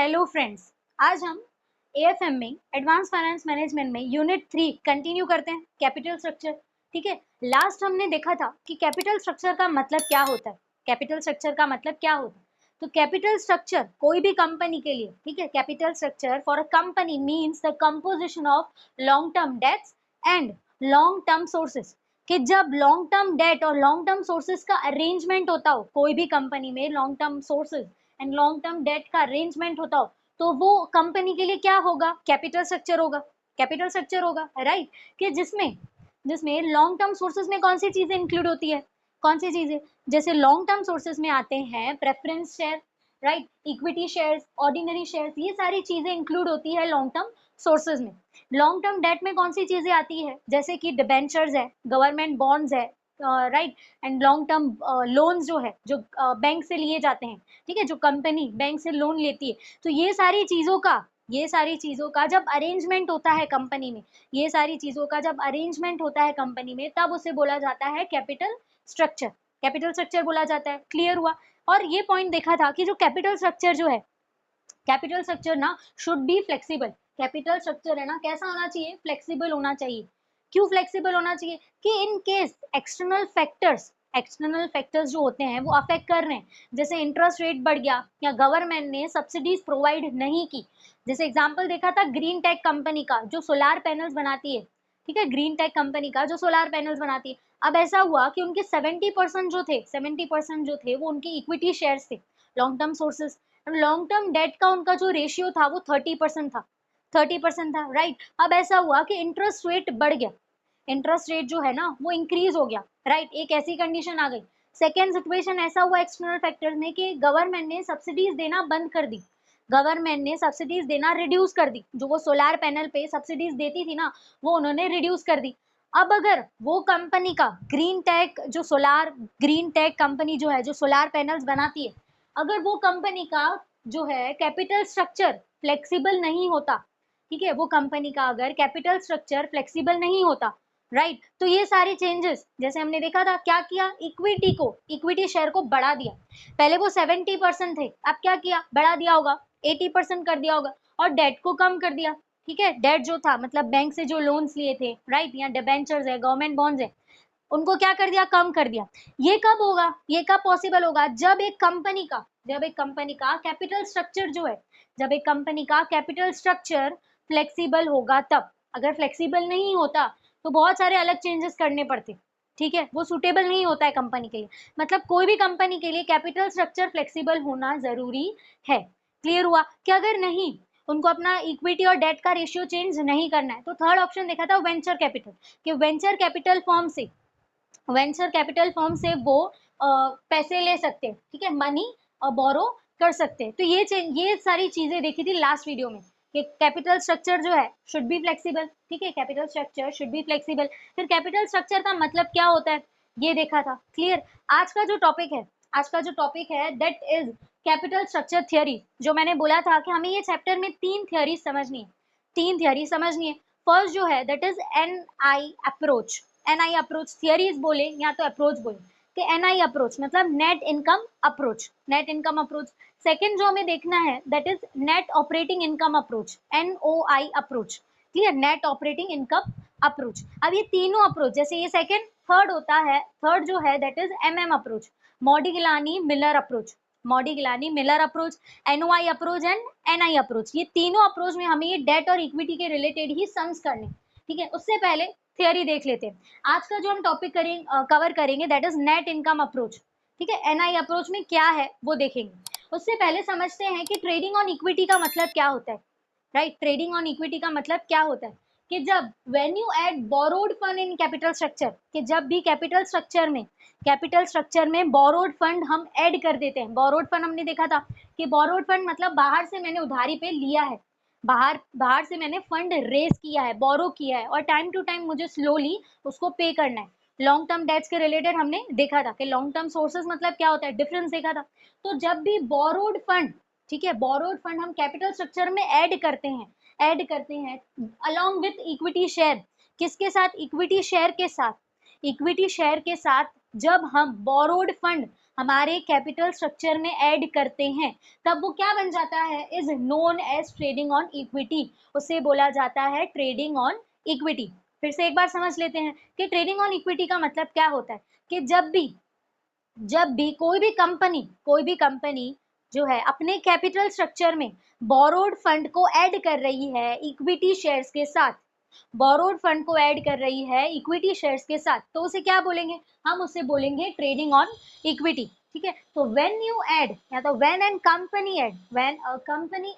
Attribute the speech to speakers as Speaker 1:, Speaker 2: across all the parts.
Speaker 1: Hello friends, आज हम AFM में एडवांस फाइनेंस मैनेजमेंट में यूनिट 3 कंटिन्यू करते हैं कैपिटल स्ट्रक्चर। ठीक है, लास्ट हमने देखा था कि कैपिटल स्ट्रक्चर का मतलब क्या होता है। कैपिटल स्ट्रक्चर का मतलब क्या होता है? तो कैपिटल स्ट्रक्चर कोई भी कंपनी के लिए, ठीक है, capital structure for a company means the composition of long term debts and long term sources. कि जब लॉन्ग टर्म डेट और लॉन्ग टर्म सोर्सेस का अरेंजमेंट होता हो, कोई भी कंपनी में long term sources and long term debt का अरेंजमेंट होता हो, तो वो कंपनी के लिए क्या होगा? कैपिटल स्ट्रक्चर होगा। कैपिटल स्ट्रक्चर होगा, राइट। कि जिसमें जिसमें लॉन्ग टर्म सोर्सेज में कौन सी चीजें इंक्लूड होती है? कौन सी चीजें? जैसे लॉन्ग टर्म सोर्सेज में आते हैं preference share, right, equity shares, ordinary shares, ये सारी चीजें इंक्लूड होती है लॉन्ग टर्म सोर्सेज में। लॉन्ग टर्म डेट में कौन सी चीजें आती है? जैसे कि डिबेंचर्स है, गवर्नमेंट बॉन्ड्स है, right, and long term loans जो है, जो बैंक से लिए जाते हैं, ठीक है, जो कंपनी बैंक से लोन लेती है। तो ये सारी चीजों का जब अरेंजमेंट होता है कंपनी में, ये सारी चीजों का जब अरेंजमेंट होता है कंपनी में, तब उसे बोला जाता है कैपिटल स्ट्रक्चर। कैपिटल स्ट्रक्चर बोला जाता है। क्लियर हुआ? और ये पॉइंट देखा था कि जो कैपिटल स्ट्रक्चर जो है, कैपिटल स्ट्रक्चर ना should be flexible. Capital structure है ना, कैसा होना चाहिए? फ्लेक्सिबल होना चाहिए। क्यों फ्लेक्सिबल होना चाहिए? कि इन केस एक्सटर्नल फैक्टर्स जो होते हैं वो अफेक्ट कर रहे हैं, जैसे इंटरेस्ट रेट बढ़ गया या गवर्नमेंट ने सब्सिडीज प्रोवाइड नहीं की। जैसे एग्जांपल देखा था ग्रीन टेक कंपनी का जो सोलार पैनल्स बनाती है, ठीक है, ग्रीन टेक कंपनी का जो सोलार पैनल्स बनाती है। अब ऐसा हुआ कि उनके 70% जो थे वो उनके इक्विटी शेयर्स थे, long term sources. Long term debt का उनका जो रेशियो था वो 30% था, 30% था, राइट। अब ऐसा हुआ कि इंटरेस्ट रेट बढ़ गया, इंटरेस्ट रेट जो है ना वो इंक्रीज हो गया, राइट। एक ऐसी कंडीशन आ गई। सेकेंड सिचुएशन ऐसा हुआ एक्सटर्नल फैक्टर्स में कि गवर्नमेंट ने सब्सिडीज देना बंद कर दी, गवर्नमेंट ने सब्सिडीज देना रिड्यूस कर दी। जो वो सोलार पैनल पे सब्सिडीज देती थी ना, वो उन्होंने रिड्यूस कर दी। अब अगर वो कंपनी का ग्रीन टेक कंपनी जो है, जो सोलार पैनल्स बनाती है, अगर वो कंपनी का जो है कैपिटल स्ट्रक्चर फ्लेक्सिबल नहीं होता, ठीक है, वो कंपनी का अगर कैपिटल स्ट्रक्चर फ्लेक्सिबल नहीं होता, राइट, तो ये सारी चेंजेस, जैसे हमने देखा था, क्या किया? इक्विटी शेयर को बढ़ा दिया। पहले वो 70% थे, अब क्या किया? बढ़ा दिया होगा, 80% कर दिया होगा, और डेट को कम कर दिया। ठीक है, डेट जो था मतलब बैंक से जो लोन्स लिए थे, राइट, या डिबेंचर्स है, गवर्नमेंट बॉन्ड्स है, उनको क्या कर दिया? कम कर दिया। ये कब होगा? ये कब पॉसिबल होगा? जब एक कंपनी का कैपिटल स्ट्रक्चर जो है, जब एक कंपनी का कैपिटल स्ट्रक्चर फ्लेक्सिबल होगा तब। अगर फ्लेक्सिबल नहीं होता तो बहुत सारे अलग चेंजेस करने पड़ते, ठीक है, वो सुटेबल नहीं होता है कंपनी के लिए। मतलब कोई भी कंपनी के लिए कैपिटल स्ट्रक्चर फ्लेक्सिबल होना जरूरी है। क्लियर हुआ? कि अगर नहीं, उनको अपना इक्विटी और डेट का रेशियो चेंज नहीं करना है, तो थर्ड ऑप्शन देखा था वेंचर कैपिटल, कि वेंचर कैपिटल फॉर्म से वो पैसे ले सकते हैं, ठीक है, मनी बोरो कर सकते हैं। तो ये सारी चीजें देखी थी लास्ट वीडियो में कि कैपिटल स्ट्रक्चर जो है शुड बी फ्लेक्सिबल, ठीक है, capital structure should be flexible. फिर कैपिटल स्ट्रक्चर का मतलब क्या होता है ये देखा था। क्लियर? आज का जो टॉपिक है that is capital structure theory. जो मैंने बोला था कि हमें ये चैप्टर में तीन थियोरी समझनी है। फर्स्ट जो है that is NI approach, theories बोले या तो अप्रोच बोले, कि एनआई अप्रोच मतलब नेट इनकम अप्रोच। सेकंड जो हमें देखना है that is net operating income approach, NOI approach. Clear? Net operating income approach. अब ये तीनों अप्रोच, जैसे ये सेकंड, थर्ड जो है that is MM approach, Modigliani Miller approach, NOI approach and NI approach. ये तीनों अप्रोच में हमें ये डेट और इक्विटी के रिलेटेड ही सम्स करने, ठीक है। उससे पहले थियरी देख लेते हैं। आज का जो हम टॉपिक कवर करेंगे that is net income approach, ठीक है। एनआई अप्रोच में क्या है वो देखेंगे। उससे पहले समझते हैं कि ट्रेडिंग ऑन इक्विटी का मतलब क्या होता है, राइट। ट्रेडिंग ऑन इक्विटी का मतलब क्या होता है? कि जब when you add borrowed fund in capital structure, कि जब भी कैपिटल स्ट्रक्चर में बोरोड फंड हम ऐड कर देते हैं। बोरोड फंड हमने देखा था कि बोरोड फंड मतलब बाहर से मैंने उधारी पे लिया है, बाहर से मैंने फंड रेज किया है, बोरो किया है, और टाइम टू टाइम मुझे स्लोली उसको पे करना है। लॉन्ग टर्म डेट्स के रिलेटेड हमने देखा था कि लॉन्ग टर्म सोर्सेज मतलब क्या होता है, डिफरेंस देखा था। तो जब भी बोरोड फंड, ठीक है, बोरोड फंड हम कैपिटल स्ट्रक्चर में ऐड करते हैं अलोंग विथ इक्विटी शेयर। किसके साथ? इक्विटी शेयर के साथ जब हम बोरोड फंड हमारे कैपिटल स्ट्रक्चर में ऐड करते हैं, तब वो क्या बन जाता है, is known as trading on equity, उसे बोला जाता है ट्रेडिंग ऑन इक्विटी। फिर से एक बार समझ लेते हैं कि ट्रेडिंग ऑन इक्विटी का मतलब क्या होता है, कि जब भी कोई भी कंपनी जो है अपने कैपिटल स्ट्रक्चर में बोरोड फंड को ऐड कर रही है इक्विटी शेयर्स के साथ, बोरोड फंड को ऐड कर रही है इक्विटी शेयर्स के साथ, तो उसे क्या बोलेंगे, हम उसे बोलेंगे ट्रेडिंग ऑन इक्विटी। ठीक है, तो व्हेन यू ऐड या तो when a company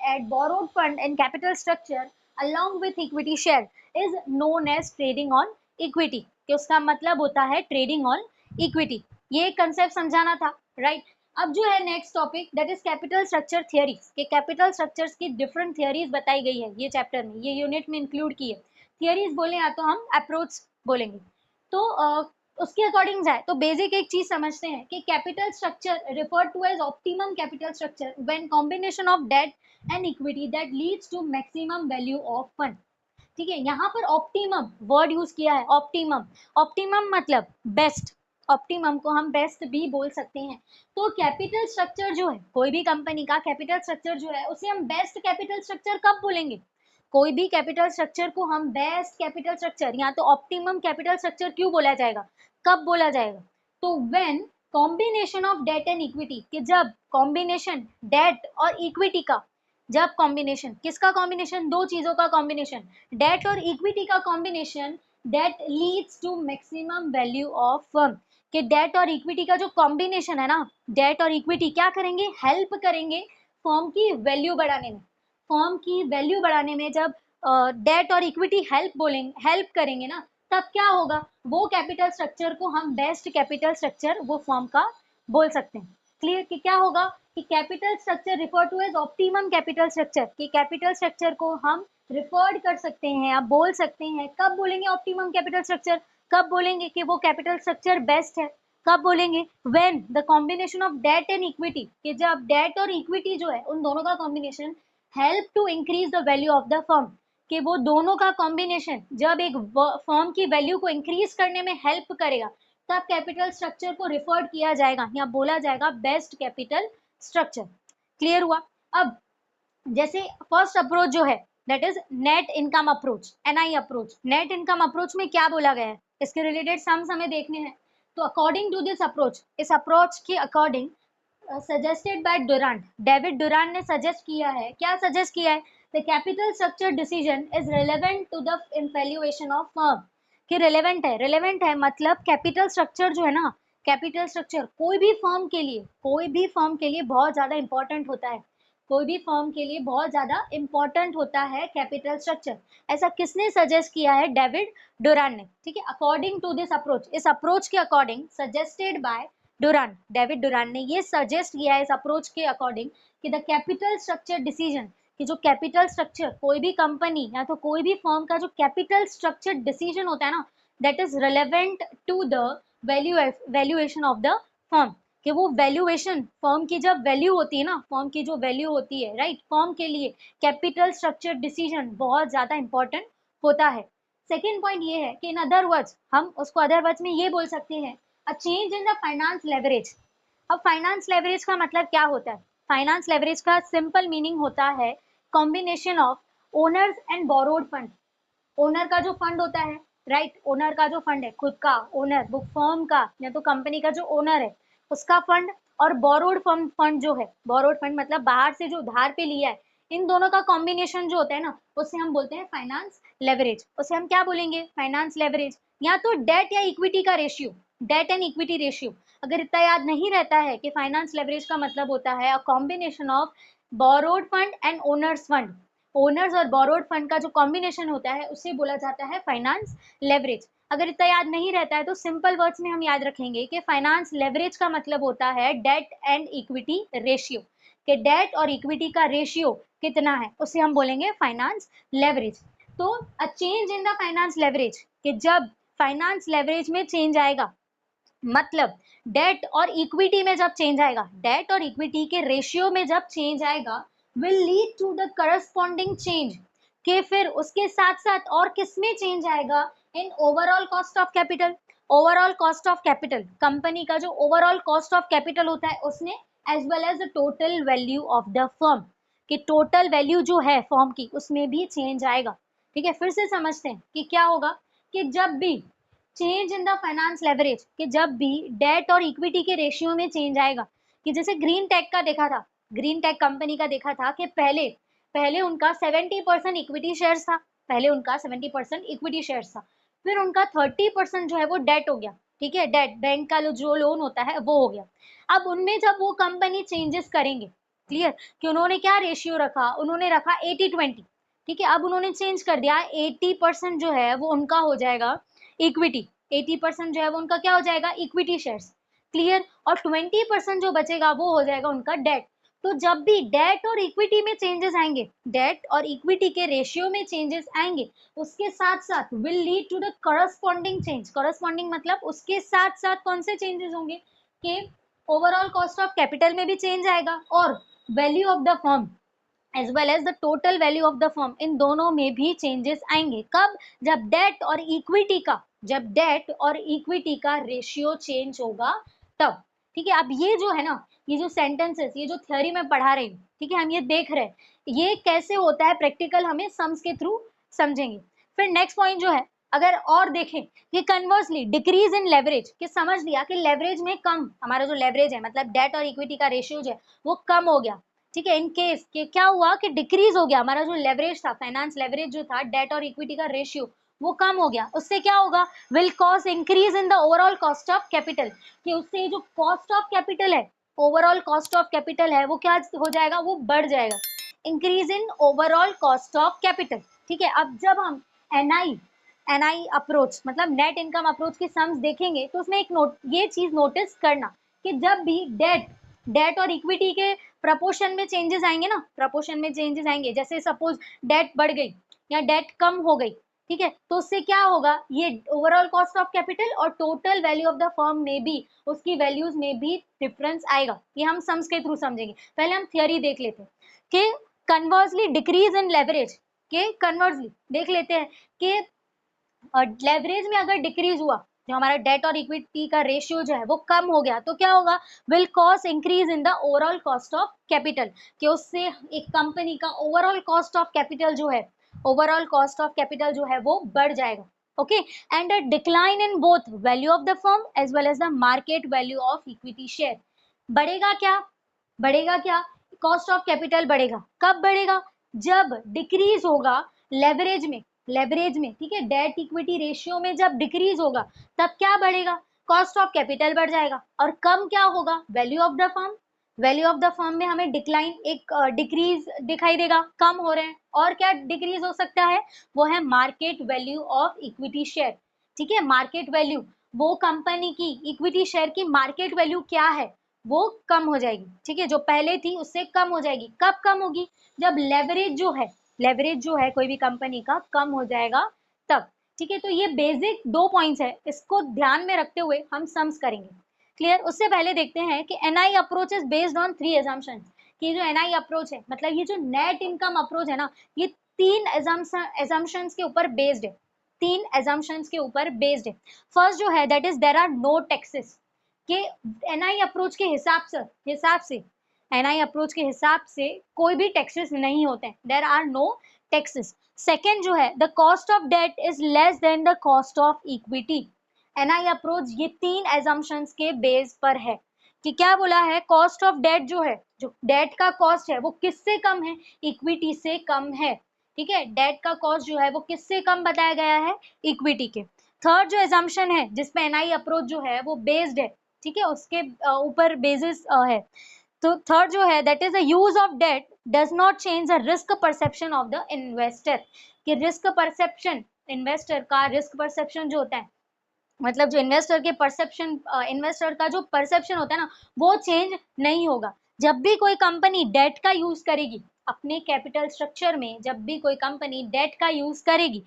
Speaker 1: add borrowed fund in capital structure along with equity share is known as trading on equity, कि उसका मतलब होता है ट्रेडिंग ऑन इक्विटी। ये कंसेप्ट समझाना था, राइट। अब जो है next topic that is capital structure theories, के कैपिटल स्ट्रक्चर्स की डिफरेंट थियरीज बताई गई है ये चैप्टर में, ये यूनिट में इंक्लूड की है। थियरीज बोले या तो हम अप्रोच बोलेंगे, तो उसके अकॉर्डिंग जाए तो बेसिक एक चीज समझते हैं कि capital structure refer to as optimum capital structure when combination of debt and equity that leads to maximum value of fund. ठीक है, यहाँ पर ऑप्टिमम वर्ड यूज किया है, ऑप्टिमम मतलब बेस्ट, ऑप्टिमम को हम बेस्ट भी बोल सकते हैं। तो कैपिटल स्ट्रक्चर जो है कोई भी कंपनी का कैपिटल स्ट्रक्चर जो है उसे हम बेस्ट कैपिटल स्ट्रक्चर कब बोलेंगे, कोई भी कैपिटल स्ट्रक्चर को हम बेस्ट कैपिटल स्ट्रक्चर या तो ऑप्टिमम कैपिटल स्ट्रक्चर क्यों बोला जाएगा, कब बोला जाएगा, तो when combination of debt and equity, कि जब कॉम्बिनेशन डेट और इक्विटी का, जब कॉम्बिनेशन किसका कॉम्बिनेशन, दो चीजों का कॉम्बिनेशन, डेट और इक्विटी का combination debt leads to maximum value of firm, कि डेट और इक्विटी का जो कॉम्बिनेशन है ना, डेट और इक्विटी क्या करेंगे, हेल्प करेंगे फर्म की वैल्यू बढ़ाने में, फर्म की वैल्यू बढ़ाने में जब डेट और इक्विटी हेल्प करेंगे ना, तब क्या होगा, वो कैपिटल स्ट्रक्चर को हम बेस्ट कैपिटल स्ट्रक्चर वो फर्म का बोल सकते हैं। क्लियर कि क्या होगा कि capital structure refer to as optimum capital structure, कि कैपिटल स्ट्रक्चर को हम रिफर्ड कर सकते हैं, आप बोल सकते हैं, कब बोलेंगे ऑप्टिमम कैपिटल स्ट्रक्चर, कब बोलेंगे कि वो कैपिटल स्ट्रक्चर बेस्ट है, कब बोलेंगे, when the combination of debt and equity, कि जब डेट और इक्विटी जो है उन दोनों का combination help to increase the value of the firm, कि वो दोनों का कॉम्बिनेशन जब एक फर्म की वैल्यू को इंक्रीज करने में हेल्प करेगा, तब कैपिटल स्ट्रक्चर को रिफर्ड किया जाएगा या बोला जाएगा बेस्ट कैपिटल स्ट्रक्चर। क्लियर हुआ। अब जैसे फर्स्ट अप्रोच जो है that is net income approach, NI approach. Net income approach में क्या बोला गया है, इसके रिलेटेड सम्स हमें देखने हैं। तो अकॉर्डिंग टू दिस अप्रोच, इस अप्रोच के according suggested by Durant, David Durant ने सजेस्ट किया है, क्या सजेस्ट किया है, the capital structure decision is relevant to the evaluation of firm, कि रिलेवेंट है मतलब कैपिटल स्ट्रक्चर जो है ना, कैपिटल स्ट्रक्चर कोई भी फर्म के लिए बहुत ज्यादा इंपॉर्टेंट होता है, कोई भी फर्म के लिए बहुत ज्यादा इंपॉर्टेंट होता है कैपिटल स्ट्रक्चर। ऐसा किसने सजेस्ट किया है, डेविड डुरांट ने। ठीक है, अकॉर्डिंग टू दिस अप्रोच, इस अप्रोच के according suggested by Durant, David Durant ने ये सजेस्ट किया है इस अप्रोच के अकॉर्डिंग कि द कैपिटल स्ट्रक्चर डिसीजन, कि जो कैपिटल स्ट्रक्चर कोई भी कंपनी या तो कोई भी फर्म का जो कैपिटल स्ट्रक्चर डिसीजन होता है ना, that is relevant to the valuation of the firm, कि वो वैल्यूएशन फर्म की जब वैल्यू होती है ना, फर्म की जो वैल्यू होती है, राइट, फर्म के लिए कैपिटल स्ट्रक्चर डिसीजन बहुत ज्यादा इंपॉर्टेंट होता है। सेकेंड पॉइंट ये है कि इन अदर वर्ड्स, हम उसको अदर वर्ड्स में ये बोल सकते हैं, a change in the finance leverage. अब फाइनेंस लेवरेज का मतलब क्या होता है, फाइनेंस लेवरेज का सिंपल मीनिंग होता है combination of owners and borrowed fund. Owner का जो फंड होता है, राइट, ओनर का जो फंड है खुद का, ओनर बुक फर्म का या तो कंपनी का जो ओनर है उसका फंड, और बोरोड फंड जो है, बोरोड फंड मतलब बाहर से जो उधार पे लिया है, इन दोनों का कॉम्बिनेशन जो होता है ना, उसे हम बोलते हैं फाइनेंस लेवरेज। उसे हम क्या बोलेंगे, फाइनेंस लेवरेज, या तो डेट या इक्विटी का ratio, debt and equity ratio. अगर इतना याद नहीं रहता है कि फाइनेंस लेवरेज का मतलब होता है a combination of borrowed fund and owner's fund, owners और बोरोड फंड का जो कॉम्बिनेशन होता है उसे बोला जाता है फाइनेंस लेवरेज। अगर इतना याद नहीं रहता है तो सिंपल वर्ड्स में हम याद रखेंगे कि फाइनेंस लेवरेज का मतलब होता है डेट एंड इक्विटी रेशियो, कि डेट और इक्विटी का रेशियो कितना है उसे हम बोलेंगे फाइनेंस लेवरेज। तो a change in the finance leverage, कि जब फाइनेंस लेवरेज में चेंज आएगा, मतलब डेट और इक्विटी में जब चेंज आएगा, डेट और इक्विटी के रेशियो में जब चेंज आएगा, will lead to the corresponding change, के फिर उसके साथ साथ और किस में चेंज आएगा, in overall cost of capital. Overall cost of capital, company का जो ओवरऑल कॉस्ट ऑफ कैपिटल होता है उसने, as well as the total value of the firm, कि टोटल वैल्यू जो है फर्म की उसमें भी चेंज आएगा। ठीक है, फिर से समझते हैं कि क्या होगा, कि जब भी change in the finance leverage, कि जब भी डेट और इक्विटी के रेशियो में चेंज आएगा, कि जैसे ग्रीन टेक का देखा था, ग्रीन टेक कंपनी का देखा था कि पहले पहले उनका 70% इक्विटी शेयर्स था, पहले उनका 70% इक्विटी शेयर्स था, फिर उनका 30% जो है वो डेट हो गया। ठीक है, डेट बैंक का जो लोन होता है वो हो गया। अब उनमें जब वो कंपनी चेंजेस करेंगे, क्लियर, कि उन्होंने क्या रेशियो रखा, उन्होंने रखा 80-20। ठीक है, अब उन्होंने चेंज कर दिया, 80% जो है वो उनका हो जाएगा इक्विटी, 80% जो है वो उनका क्या हो जाएगा, इक्विटी शेयर्स, क्लियर, और 20% जो बचेगा वो हो जाएगा उनका डेट। तो जब भी डेट और इक्विटी में चेंजेस आएंगे, डेट और इक्विटी के रेशियो में चेंजेस आएंगे, उसके साथ साथ will lead to the corresponding change, corresponding मतलब उसके साथ साथ कौन से चेंजेस होंगे, कि ओवरऑल कॉस्ट ऑफ कैपिटल में भी चेंज आएगा और value of the firm as well as the total value of the firm, इन दोनों में भी चेंजेस आएंगे। कब, जब डेट और इक्विटी का, जब डेट और इक्विटी का रेशियो चेंज होगा तब। ठीक है, अब ये जो है ना, ये जो सेंटेंसेस, ये जो थ्योरी में पढ़ा रही हूँ, ठीक है, हम ये देख रहे हैं ये कैसे होता है प्रैक्टिकल, हमें सम्स के थ्रू समझेंगे। फिर नेक्स्ट पॉइंट जो है, अगर और देखें कि कन्वर्सली डिक्रीज इन लेवरेज, कि समझ लिया कि लेवरेज में कम, हमारा जो लेवरेज है मतलब डेट और इक्विटी का रेशियो जो है वो कम हो गया। ठीक है, इन केस के क्या हुआ कि डिक्रीज हो गया, हमारा जो लेवरेज था, फाइनेंस लेवरेज जो था, डेट और इक्विटी का रेशियो वो कम हो गया, उससे क्या होगा, will cause increase in the overall cost of capital, कि उससे जो कॉस्ट ऑफ कैपिटल है, ओवरऑल कॉस्ट ऑफ कैपिटल है वो क्या हो जाएगा, वो बढ़ जाएगा, increase in overall cost of capital. ठीक है, अब जब हम एनआई अप्रोच मतलब नेट इनकम अप्रोच के सम्स देखेंगे तो उसमें एक ये चीज नोटिस करना कि जब भी डेट और इक्विटी के प्रपोर्शन में चेंजेस आएंगे ना, प्रपोर्शन में चेंजेस आएंगे, जैसे सपोज डेट बढ़ गई या डेट कम हो गई, ठीक है, तो उससे क्या होगा, ये ओवरऑल कॉस्ट ऑफ कैपिटल और total value of the firm में भी, उसकी वैल्यूज में भी डिफरेंस आएगा। ये हम सम्स के थ्रू समझेंगे, पहले हम थियोरी देख लेते हैं कि कन्वर्सली डिक्रीज इन लेवरेज, के कन्वर्सली देख लेते हैं कि लेवरेज में अगर डिक्रीज हुआ, जो हमारा डेट और इक्विटी का रेशियो जो है वो कम हो गया, तो क्या होगा, will cause increase in the overall cost of capital, कि उससे एक कंपनी का ओवरऑल कॉस्ट ऑफ कैपिटल जो है, ओवरऑल कॉस्ट ऑफ कैपिटल जो है वो बढ़ जाएगा। Okay, and a decline in both value of the firm as well as the market value of equity share. बढ़ेगा क्या, बढ़ेगा क्या, कॉस्ट ऑफ कैपिटल बढ़ेगा, कब बढ़ेगा, जब डिक्रीज होगा लेवरेज में, लेवरेज में, ठीक है, डेट इक्विटी रेशियो में जब डिक्रीज होगा तब क्या बढ़ेगा, कॉस्ट ऑफ कैपिटल बढ़ जाएगा, और कम क्या होगा, value of the firm, value of the firm में हमें डिक्लाइन, एक डिक्रीज दिखाई देगा, कम हो रहे हैं, और क्या डिक्रीज हो सकता है, वो है market value of equity share. ठीक है, मार्केट वैल्यू, वो कंपनी की इक्विटी शेयर की मार्केट वैल्यू क्या है वो कम हो जाएगी। ठीक है, जो पहले थी उससे कम हो जाएगी, कब कम होगी, जब लेवरेज जो है, लेवरेज जो है कोई भी कंपनी का कम हो जाएगा तब। ठीक है, तो ये बेसिक 2 पॉइंट्स है, इसको ध्यान में रखते हुए हम सम्स करेंगे। क्लियर, उससे पहले देखते हैं कि NI approach is based on 3 assumptions, कि जो एनआई अप्रोच है मतलब ये जो नेट इनकम अप्रोच है ना, ये 3 assumptions के ऊपर बेस्ड है, 3 assumptions के ऊपर बेस्ड है। फर्स्ट जो है that is there are no taxes, कि एनआई अप्रोच के हिसाब से एनआई अप्रोच के हिसाब से कोई भी टैक्सेस नहीं होते हैं, there are no taxes. Second जो है the cost of debt is less than the cost of equity. NI approach ये 3 एजम्पशंस के बेस पर है, कि क्या बोला है, कॉस्ट ऑफ डेट जो है, जो डेट का कॉस्ट है वो किससे कम है, इक्विटी से कम है। ठीक है, डेट का कॉस्ट जो है वो किससे कम बताया गया है, इक्विटी के। थर्ड जो एजम्पशन है जिसपे एनआई अप्रोच जो है वो बेस्ड है, ठीक है, उसके ऊपर बेसिस है, तो थर्ड जो है that is the use of date does not change the risk perception of the investor, कि रिस्क परसेप्शन, इन्वेस्टर का रिस्क परसेप्शन जो होता है, मतलब जो इन्वेस्टर के परसेप्शन, इन्वेस्टर का जो परसेप्शन होता है ना वो चेंज नहीं होगा। जब भी कोई कंपनी डेट का यूज करेगी अपने कैपिटल स्ट्रक्चर में, जब भी कोई कंपनी डेट का यूज करेगी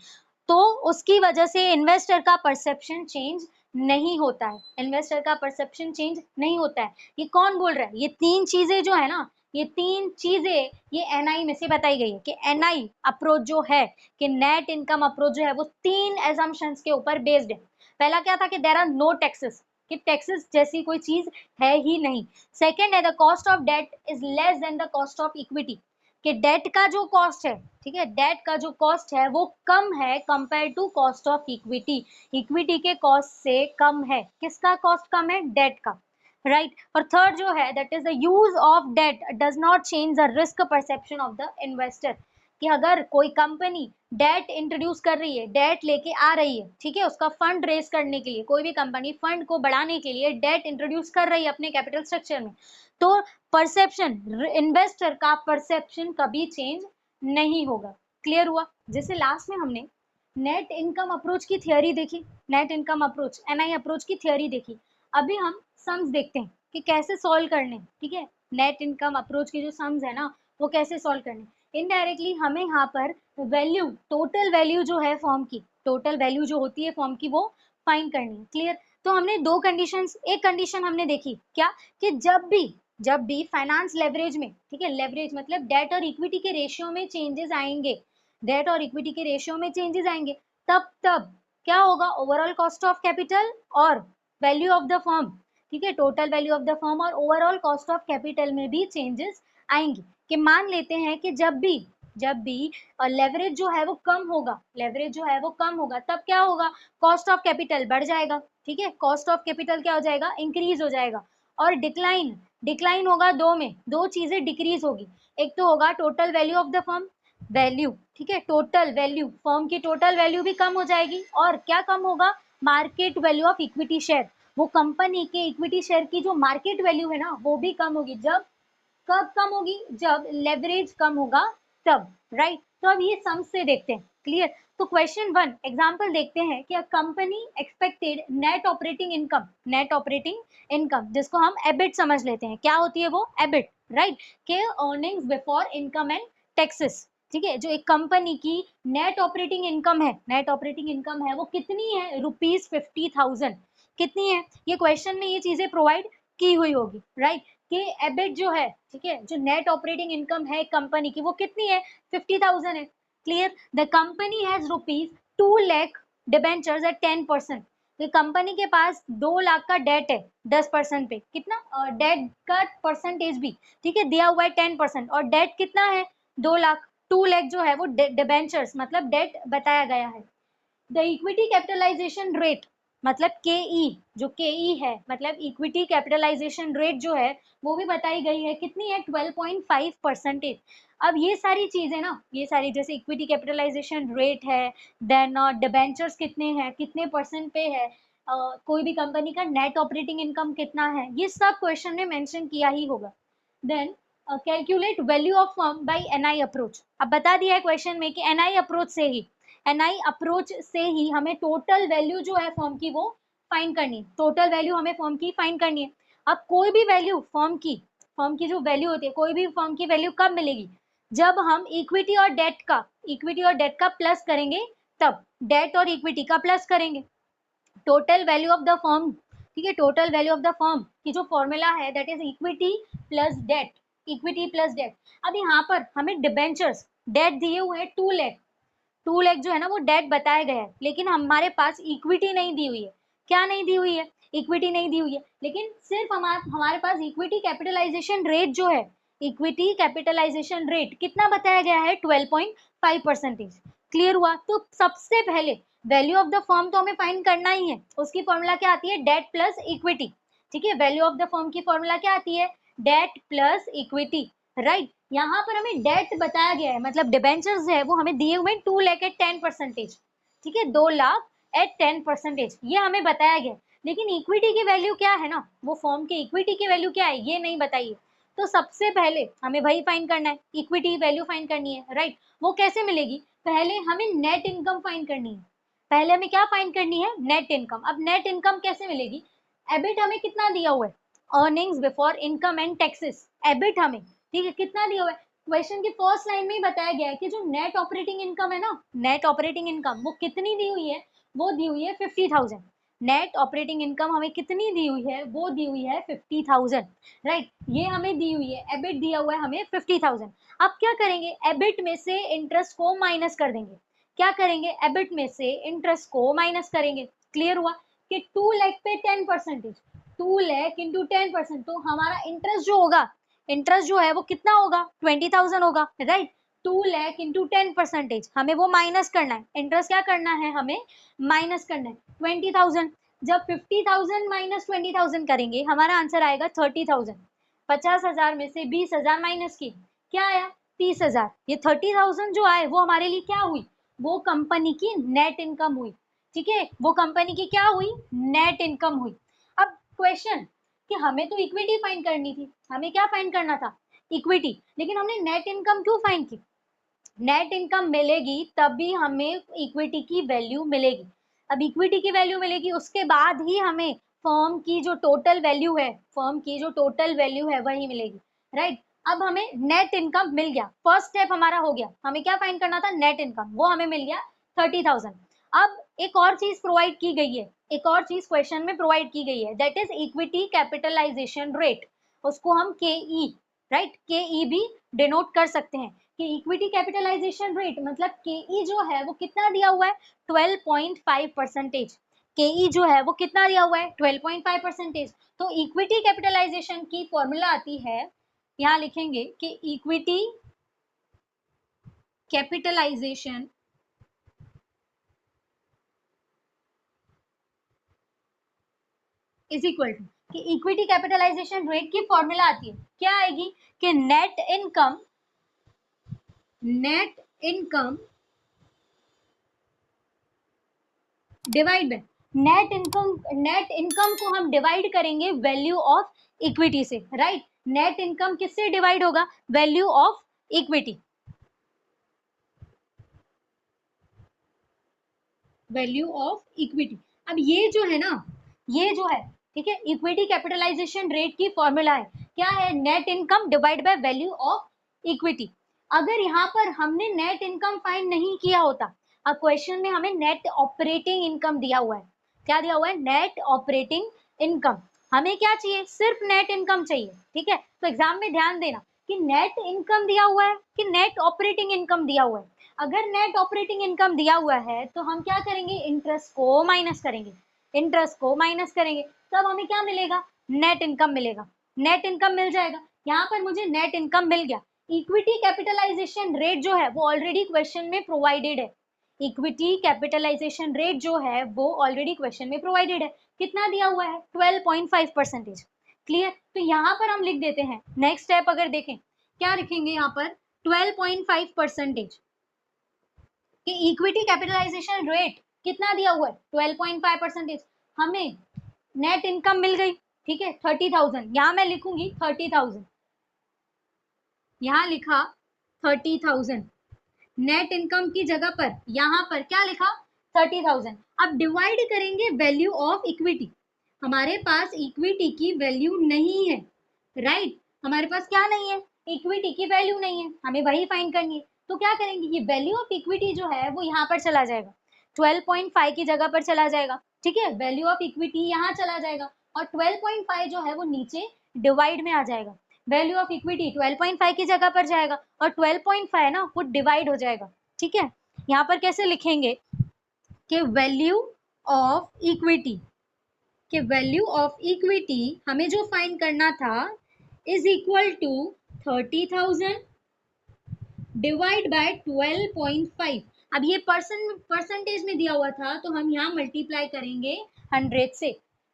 Speaker 1: तो उसकी वजह से इन्वेस्टर का परसेप्शन चेंज नहीं होता है, इन्वेस्टर का परसेप्शन चेंज नहीं होता है। ये कौन बोल रहा है, ये 3 चीजें जो है ना, ये 3 चीजें ये एनआई में से बताई गई है, कि एनआई अप्रोच जो है, कि नेट इनकम अप्रोच जो है वो 3 एजम्पशंस के ऊपर बेस्ड है। पहला क्या था कि देयर आर नो टैक्सेस, कि टैक्सेस जैसी कोई चीज है ही नहीं। सेकंड है the cost of debt is less than the cost of equity, कि डेट का जो कॉस्ट है, ठीक है, डेट का जो कॉस्ट है वो कम है compare to cost of equity, equity के कॉस्ट से कम है। किसका कॉस्ट कम है? डेट का, राइट और थर्ड जो है that is the use of date does not change the risk perception of the investor, कि अगर कोई कंपनी डेट इंट्रोड्यूस कर रही है, डेट लेके आ रही है, ठीक है, उसका फंड रेज करने के लिए, कोई भी कंपनी फंड को बढ़ाने के लिए डेट इंट्रोड्यूस कर रही है अपने कैपिटल स्ट्रक्चर में, तो परसेप्शन, इन्वेस्टर का परसेप्शन कभी चेंज नहीं होगा। क्लियर हुआ? जैसे लास्ट में हमने नेट इनकम अप्रोच की थियोरी देखी, net income approach, NI approach की थियोरी देखी। अभी हम सम्स देखते हैं कि कैसे सॉल्व करने, ठीक है, नेट इनकम अप्रोच के जो सम्स है ना वो कैसे सॉल्व करने। इनडायरेक्टली हमें यहाँ पर वैल्यू, टोटल वैल्यू जो है फॉर्म की, टोटल वैल्यू जो होती है फॉर्म की वो फाइंड करनी है। क्लियर? तो हमने दो कंडीशंस, एक कंडीशन हमने देखी क्या, कि जब भी फाइनेंस लेवरेज में, ठीक है, लेवरेज मतलब डेट और इक्विटी के रेशियो में चेंजेस आएंगे, डेट और इक्विटी के रेशियो में चेंजेस आएंगे, तब क्या होगा, ओवरऑल कॉस्ट ऑफ कैपिटल और वैल्यू ऑफ द फर्म, ठीक है, total value of the firm और ओवरऑल कॉस्ट ऑफ कैपिटल में भी चेंजेस आएंगे। कि मान लेते हैं कि जब भी लेवरेज जो है वो कम होगा, लेवरेज जो है वो कम होगा, तब क्या होगा, कॉस्ट ऑफ कैपिटल बढ़ जाएगा, ठीक है, कॉस्ट ऑफ कैपिटल क्या हो जाएगा, इंक्रीज हो जाएगा। और डिक्लाइन होगा, दो चीजें डिक्रीज होगी, एक तो होगा total value of the firm, value, ठीक है, टोटल वैल्यू, फर्म की टोटल वैल्यू भी कम हो जाएगी, और क्या कम होगा, market value of equity share, वो कंपनी के इक्विटी शेयर की जो मार्केट वैल्यू है ना वो भी कम होगी। जब, कब कम होगी, जब लेवरेज कम होगा तब, राइट। तो अब ये सम से देखते हैं। क्लियर? तो क्वेश्चन 1 एग्जांपल देखते हैं कि a company expected net operating income जिसको हम एबिट समझ लेते हैं, क्या होती है वो, एबिट, राइट, के earnings before income and taxes, ठीक है, जो एक कंपनी की नेट ऑपरेटिंग इनकम है, नेट ऑपरेटिंग इनकम है वो कितनी है, ₹50,000, कितनी है, ये क्वेश्चन में ये चीजें प्रोवाइड की हुई होगी, राइट, कि एबिट जो है, ठीक है, जो नेट ऑपरेटिंग इनकम है कंपनी की वो कितनी है, 50,000 है। Clear? The company has ₹2 lakh debentures at 10%, तो कंपनी के पास 2 लाख का डेट है 10% पे, कितना डेट का परसेंटेज भी, ठीक है, दिया हुआ है 10%, और डेट कितना है, 2 लाख, 2 लाख जो है वो डिबेंचर्स मतलब डेट बताया गया है। द इक्विटी कैपिटलाइजेशन रेट मतलब केई, जो केई है मतलब इक्विटी कैपिटलाइजेशन रेट जो है वो भी बताई गई है, कितनी है, 12.5%। अब ये सारी चीजें ना, ये सारी जैसे इक्विटी कैपिटलाइजेशन रेट है, देन डिबेंचर्स कितने हैं, कितने परसेंट पे है, कोई भी कंपनी का नेट ऑपरेटिंग इनकम कितना है, ये सब क्वेश्चन में मेंशन किया ही होगा। Then calculate value of firm by NI approach, अब बता दिया है क्वेश्चन में कि एनआई अप्रोच से ही हमें टोटल वैल्यू जो है फर्म की वो फाइंड करनी है, टोटल वैल्यू हमें फर्म की फाइंड करनी है। अब कोई भी वैल्यू फर्म की जो वैल्यू होती है, कोई भी फर्म की वैल्यू कब मिलेगी, जब हम इक्विटी और डेट का प्लस करेंगे, तब डेट और इक्विटी का प्लस करेंगे, total value of the firm, ठीक है, total value of the firm की जो फॉर्मूला है that is equity plus debt, equity plus debt. अब यहाँ पर हमें डिबेंचर्स, डेट दिए हुए हैं 2 लाख, 2 लाख जो है ना वो डेट बताया गया है, लेकिन हमारे पास इक्विटी नहीं दी हुई है, क्या नहीं दी हुई है, इक्विटी नहीं दी हुई है, लेकिन सिर्फ हमारे पास इक्विटी कैपिटलाइजेशन रेट जो है, इक्विटी कैपिटलाइजेशन रेट कितना बताया गया है, 12.5%। क्लियर हुआ? तो सबसे पहले वैल्यू ऑफ द फर्म तो हमें फाइंड करना ही है, उसकी फॉर्मूला क्या आती है, डेट प्लस इक्विटी, ठीक है, वैल्यू ऑफ द फर्म की फॉर्मूला क्या आती है, डेट प्लस इक्विटी, राइट। यहाँ पर हमें डेट बताया गया है मतलब डिबेंचर्स है वो हमें दिए हुए 2 लाख एट 10%, ठीक है, 2 लाख एट 10%, ये हमें बताया गया, लेकिन इक्विटी की वैल्यू क्या है ना, वो फर्म के इक्विटी की वैल्यू क्या है ये नहीं बताइए। तो सबसे पहले हमें वही फाइंड करना है, इक्विटी वैल्यू फाइंड करनी है, राइट। वो कैसे मिलेगी, पहले हमें नेट इनकम फाइंड करनी है, पहले हमें क्या फाइंड करनी है, नेट इनकम। अब नेट इनकम कैसे मिलेगी, एबिट हमें कितना दिया हुआ है, earnings before income and taxes, EBIT हमें, ठीक है, कितना दिया हुआ है, क्वेश्चन की फर्स्ट लाइन में ही बताया गया है कि जो नेट ऑपरेटिंग इनकम है ना, नेट ऑपरेटिंग इनकम वो कितनी दी हुई है, वो दी हुई है 50,000, नेट ऑपरेटिंग इनकम हमें कितनी दी हुई है, वो दी हुई है 50,000, राइट, ये हमें दी हुई है, एबिट दिया हुआ है हमें 50,000। अब क्या करेंगे, एबिट में से इंटरेस्ट को माइनस कर देंगे, क्या करेंगे, एबिट में से इंटरेस्ट को माइनस करेंगे। क्लियर हुआ कि 2 लाख पे 10%, 2 लाख इंटू 10%, तो हमारा इंटरेस्ट जो होगा, इंटरेस्ट जो है वो कितना होगा, 20,000 होगा, राइट। 2 लाख इंटू 10%, हमें वो माइनस करना है, इंटरेस्ट क्या करना है, हमें माइनस करना है 20,000। जब 50,000 माइनस 20,000 करेंगे हमारा आंसर आएगा 30,000। 50,000 में से 20,000 माइनस की क्या आया, 30,000। ये 30,000 जो आए वो हमारे लिए क्या हुई, वो कंपनी की नेट इनकम हुई, ठीक है, वो कंपनी की क्या हुई, नेट इनकम हुई। अब क्वेश्चन कि हमें तो इक्विटी फाइंड करनी थी, हमें क्या फाइंड करना था, इक्विटी, लेकिन हमने नेट इनकम क्यों फाइंड की, नेट इनकम मिलेगी तभी हमें इक्विटी की वैल्यू मिलेगी। अब इक्विटी की वैल्यू मिलेगी उसके बाद ही हमें फर्म की जो टोटल वैल्यू है, फर्म की जो टोटल वैल्यू है वही मिलेगी, राइट। अब हमें नेट इनकम मिल गया, फर्स्ट स्टेप हमारा हो गया, हमें क्या फाइंड करना था, नेट इनकम, वो हमें मिल गया 30,000। अब एक और चीज प्रोवाइड की गई है, एक और चीज क्वेश्चन में प्रोवाइड की गई है, that is equity capitalization rate, उसको हम केई, राइट, केई भी डिनोट कर सकते हैं कि इक्विटी कैपिटलाइजेशन रेट मतलब केई जो है वो कितना दिया हुआ है, 12.5%। केई जो है वो कितना दिया हुआ है, 12.5%। तो इक्विटी कैपिटलाइजेशन की फॉर्मूला आती है, यहाँ लिखेंगे कि equity capitalization is equal to, कि इक्विटी कैपिटलाइजेशन रेट की फॉर्मूला आती है, क्या आएगी कि net income, net income divide by, net income को हम डिवाइड करेंगे वैल्यू ऑफ इक्विटी से, राइट। नेट इनकम किससे डिवाइड होगा, value of equity, value of equity. अब ये जो है ना, ये जो है, ठीक है, इक्विटी कैपिटलाइजेशन रेट की फॉर्मूला है, क्या है, net income divide by value of equity. अगर यहाँ पर हमने नेट इनकम फाइंड नहीं किया होता, अब क्वेश्चन में हमें नेट ऑपरेटिंग इनकम दिया हुआ है, क्या दिया हुआ है, नेट ऑपरेटिंग इनकम, हमें क्या चाहिए, सिर्फ नेट इनकम चाहिए, ठीक है। तो एग्जाम में ध्यान देना कि नेट इनकम दिया हुआ है कि नेट ऑपरेटिंग इनकम दिया हुआ है। अगर नेट ऑपरेटिंग इनकम दिया हुआ है तो हम क्या करेंगे, इंटरेस्ट को माइनस करेंगे, इंटरेस्ट को माइनस करेंगे, तब हमें क्या मिलेगा, नेट इनकम मिलेगा, नेट इनकम मिल जाएगा। यहाँ पर मुझे नेट इनकम मिल गया। इक्विटी कैपिटलाइजेशन रेट जो है वो ऑलरेडी क्वेश्चन में प्रोवाइडेड है, इक्विटी कैपिटलाइजेशन रेट जो है वो ऑलरेडी क्वेश्चन में प्रोवाइडेड है, कितना दिया हुआ है, 12.5%। क्लियर, तो यहाँ पर हम लिख देते हैं, नेक्स्ट स्टेप अगर देखें क्या लिखेंगे यहाँ पर, 12.5%, कि इक्विटी कैपिटलाइजेशन रेट कितना दिया हुआ है, 12.5%, हमें नेट इनकम मिल गई, ठीक है, 30,000, यहाँ मैं लिखूंगी 30,000, यहाँ लिखा 30,000, नेट इनकम की जगह पर यहाँ पर क्या लिखा, 30,000। अब डिवाइड करेंगे वैल्यू ऑफ इक्विटी, हमारे पास इक्विटी की वैल्यू नहीं है, राइट, हमारे पास क्या नहीं है, इक्विटी की वैल्यू नहीं है, हमें वही फाइंड करनी है। तो क्या करेंगे, ये वैल्यू ऑफ इक्विटी जो है वो यहाँ पर चला जाएगा, 12.5 की जगह पर चला जाएगा, ठीक है, वैल्यू ऑफ इक्विटी यहाँ चला जाएगा और 12.5 जो है वो नीचे डिवाइड में आ जाएगा, वैल्यू ऑफ इक्विटी 12.5 की जगह पर जाएगा और 12.5 ना वो डिवाइड हो जाएगा, ठीक है। यहाँ पर कैसे लिखेंगे कि वैल्यू ऑफ इक्विटी, कि वैल्यू ऑफ इक्विटी हमें जो फाइंड करना था is equal to 30,000 divide by 12.5। अब ये परसेंटेज में दिया हुआ था तो हम यहाँ मल्टीप्लाई करेंगे 100 से,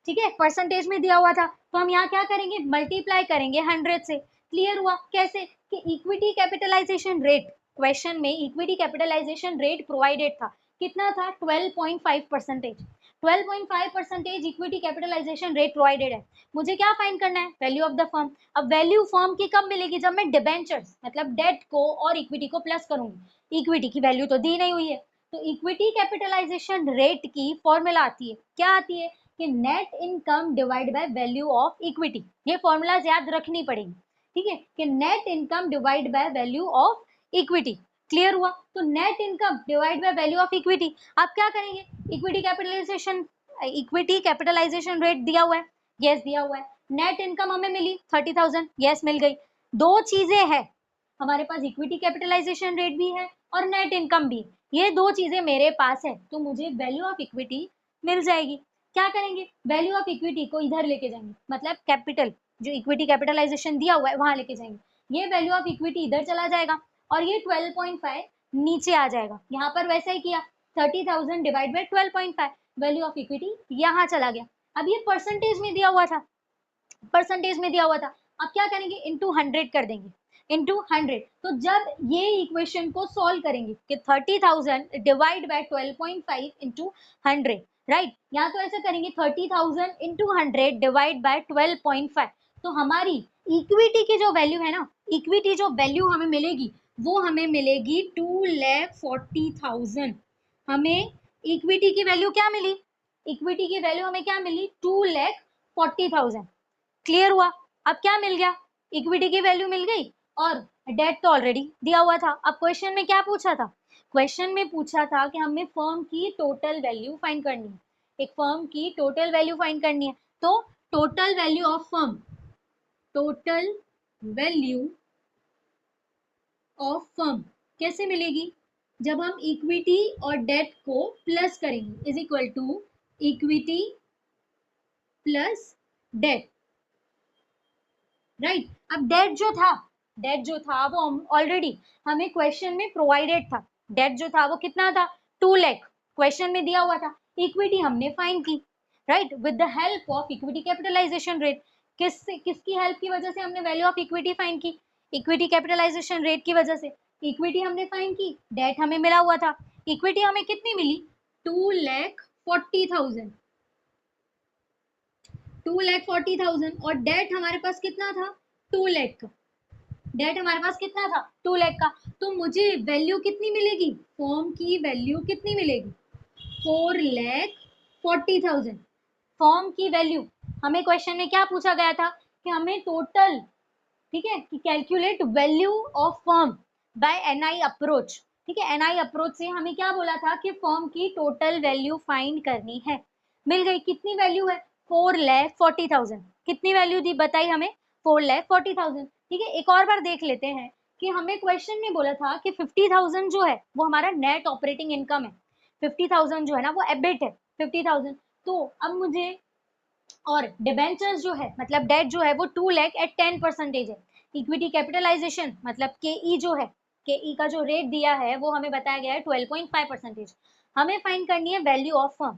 Speaker 1: ठीक है, परसेंटेज में दिया हुआ था तो हम यहाँ क्या करेंगे, मल्टीप्लाई करेंगे 100 से। क्लियर हुआ, कैसे, कि इक्विटी कैपिटलाइजेशन रेट, क्वेश्चन में इक्विटी कैपिटलाइजेशन रेट प्रोवाइडेड था, कितना था, 12.5%, 12.5% इक्विटी कैपिटलाइजेशन रेट प्रोवाइडेड है। मुझे क्या फाइंड करना है, वैल्यू ऑफ द फर्म। अब वैल्यू फर्म की कब मिलेगी, जब मैं डिबेंचर्स मतलब डेट को और इक्विटी को प्लस करूंगी, इक्विटी की वैल्यू तो दी नहीं हुई है, तो इक्विटी कैपिटलाइजेशन रेट की फॉर्मूला आती है, क्या आती है, कि net income divide by value of equity. ये फॉर्मूला याद रखनी पड़ेगी, ठीक है, कि net income divide by value of equity. Clear हुआ, तो net income divide by value of equity. आप क्या करेंगे, इक्विटी कैपिटलाइजेशन रेट दिया हुआ है, यस दिया हुआ है, नेट इनकम हमें मिली 30,000, यस मिल गई। दो चीजें हैं हमारे पास, इक्विटी कैपिटलाइजेशन रेट भी है और नेट इनकम भी, ये दो चीजें मेरे पास है, तो मुझे वैल्यू ऑफ इक्विटी मिल जाएगी। क्या करेंगे, वैल्यू ऑफ इक्विटी को इधर लेके जाएंगे, मतलब कैपिटल जो इक्विटी कैपिटलाइजेशन दिया हुआ है वहां लेके जाएंगे। ये वैल्यू ऑफ इक्विटी इधर चला जाएगा और ये 12.5 नीचे आ जाएगा। यहाँ पर वैसा ही किया, 30,000 divide by 12.5, value of equity यहाँ चला गया। अब ये परसेंटेज में दिया हुआ था, परसेंटेज में दिया हुआ था, अब क्या करेंगे, इंटू 100 कर देंगे, इंटू 100। तो जब ये इक्वेशन को सॉल्व करेंगे कि 30,000 डिवाइड बाय 12.5 इंटू 100, राइट, या तो ऐसे करेंगे 30,000 इंटू 100 डिवाइड बाय 12.5, तो हमारी इक्विटी की जो वैल्यू है ना, इक्विटी जो वैल्यू हमें मिलेगी वो हमें मिलेगी 2,40,000। हमें इक्विटी की वैल्यू क्या मिली, इक्विटी की वैल्यू हमें क्या मिली, 2,40,000। क्लियर हुआ। अब क्या मिल गया, इक्विटी की वैल्यू मिल गई और डेट तो ऑलरेडी दिया हुआ था। अब क्वेश्चन में क्या पूछा था, क्वेश्चन में पूछा था कि हमें फर्म की टोटल वैल्यू फाइंड करनी है, एक फर्म की टोटल वैल्यू फाइंड करनी है। तो total value of firm, total value of firm कैसे मिलेगी, जब हम इक्विटी और डेट को प्लस करेंगे, is equal to equity plus debt, right. अब डेट जो था वो ऑलरेडी हमें क्वेश्चन में प्रोवाइडेड था। डेट जो था वो कितना था, 2 लाख क्वेश्चन में दिया हुआ था। इक्विटी हमने फाइंड की, right, with the help of equity capitalization rate. किसकी हेल्प की वजह से हमने वैल्यू ऑफ इक्विटी फाइंड की, इक्विटी कैपिटलाइजेशन रेट की वजह से। इक्विटी हमने फाइंड की, डेट हमें मिला हुआ था। इक्विटी हमें कितनी मिली, 2,40,000, 2,40,000, और डेट हमारे पास कितना था, 2 लाख का। डेट हमारे पास कितना था, 2 लाख का। तो मुझे वैल्यू कितनी मिलेगी, फॉर्म की वैल्यू कितनी मिलेगी, 4,40,000। फॉर्म की वैल्यू, हमें क्वेश्चन में क्या पूछा गया था कि हमें टोटल, ठीक है, कि calculate value of firm by NI approach. ठीक है, एनआई अप्रोच से हमें क्या बोला था कि फर्म की टोटल वैल्यू फाइंड करनी है। मिल गई, कितनी वैल्यू है, 4,40,000। कितनी वैल्यू दी बताई हमें, 4,40,000। ठीक है, एक और बार देख लेते हैं कि हमें क्वेश्चन में बोला था कि 50,000 जो है वो हमारा नेट ऑपरेटिंग इनकम है, 50,000 जो है ना वो एबिट है 50,000। तो अब मुझे, और डिबेंचर्स जो है मतलब डेट जो है वो 2 लाख एट 10% है। इक्विटी कैपिटलाइजेशन मतलब के जो है, के का जो रेट दिया है वो हमें बताया गया है 12.5%। हमें फाइंड करनी है वैल्यू ऑफ फर्म,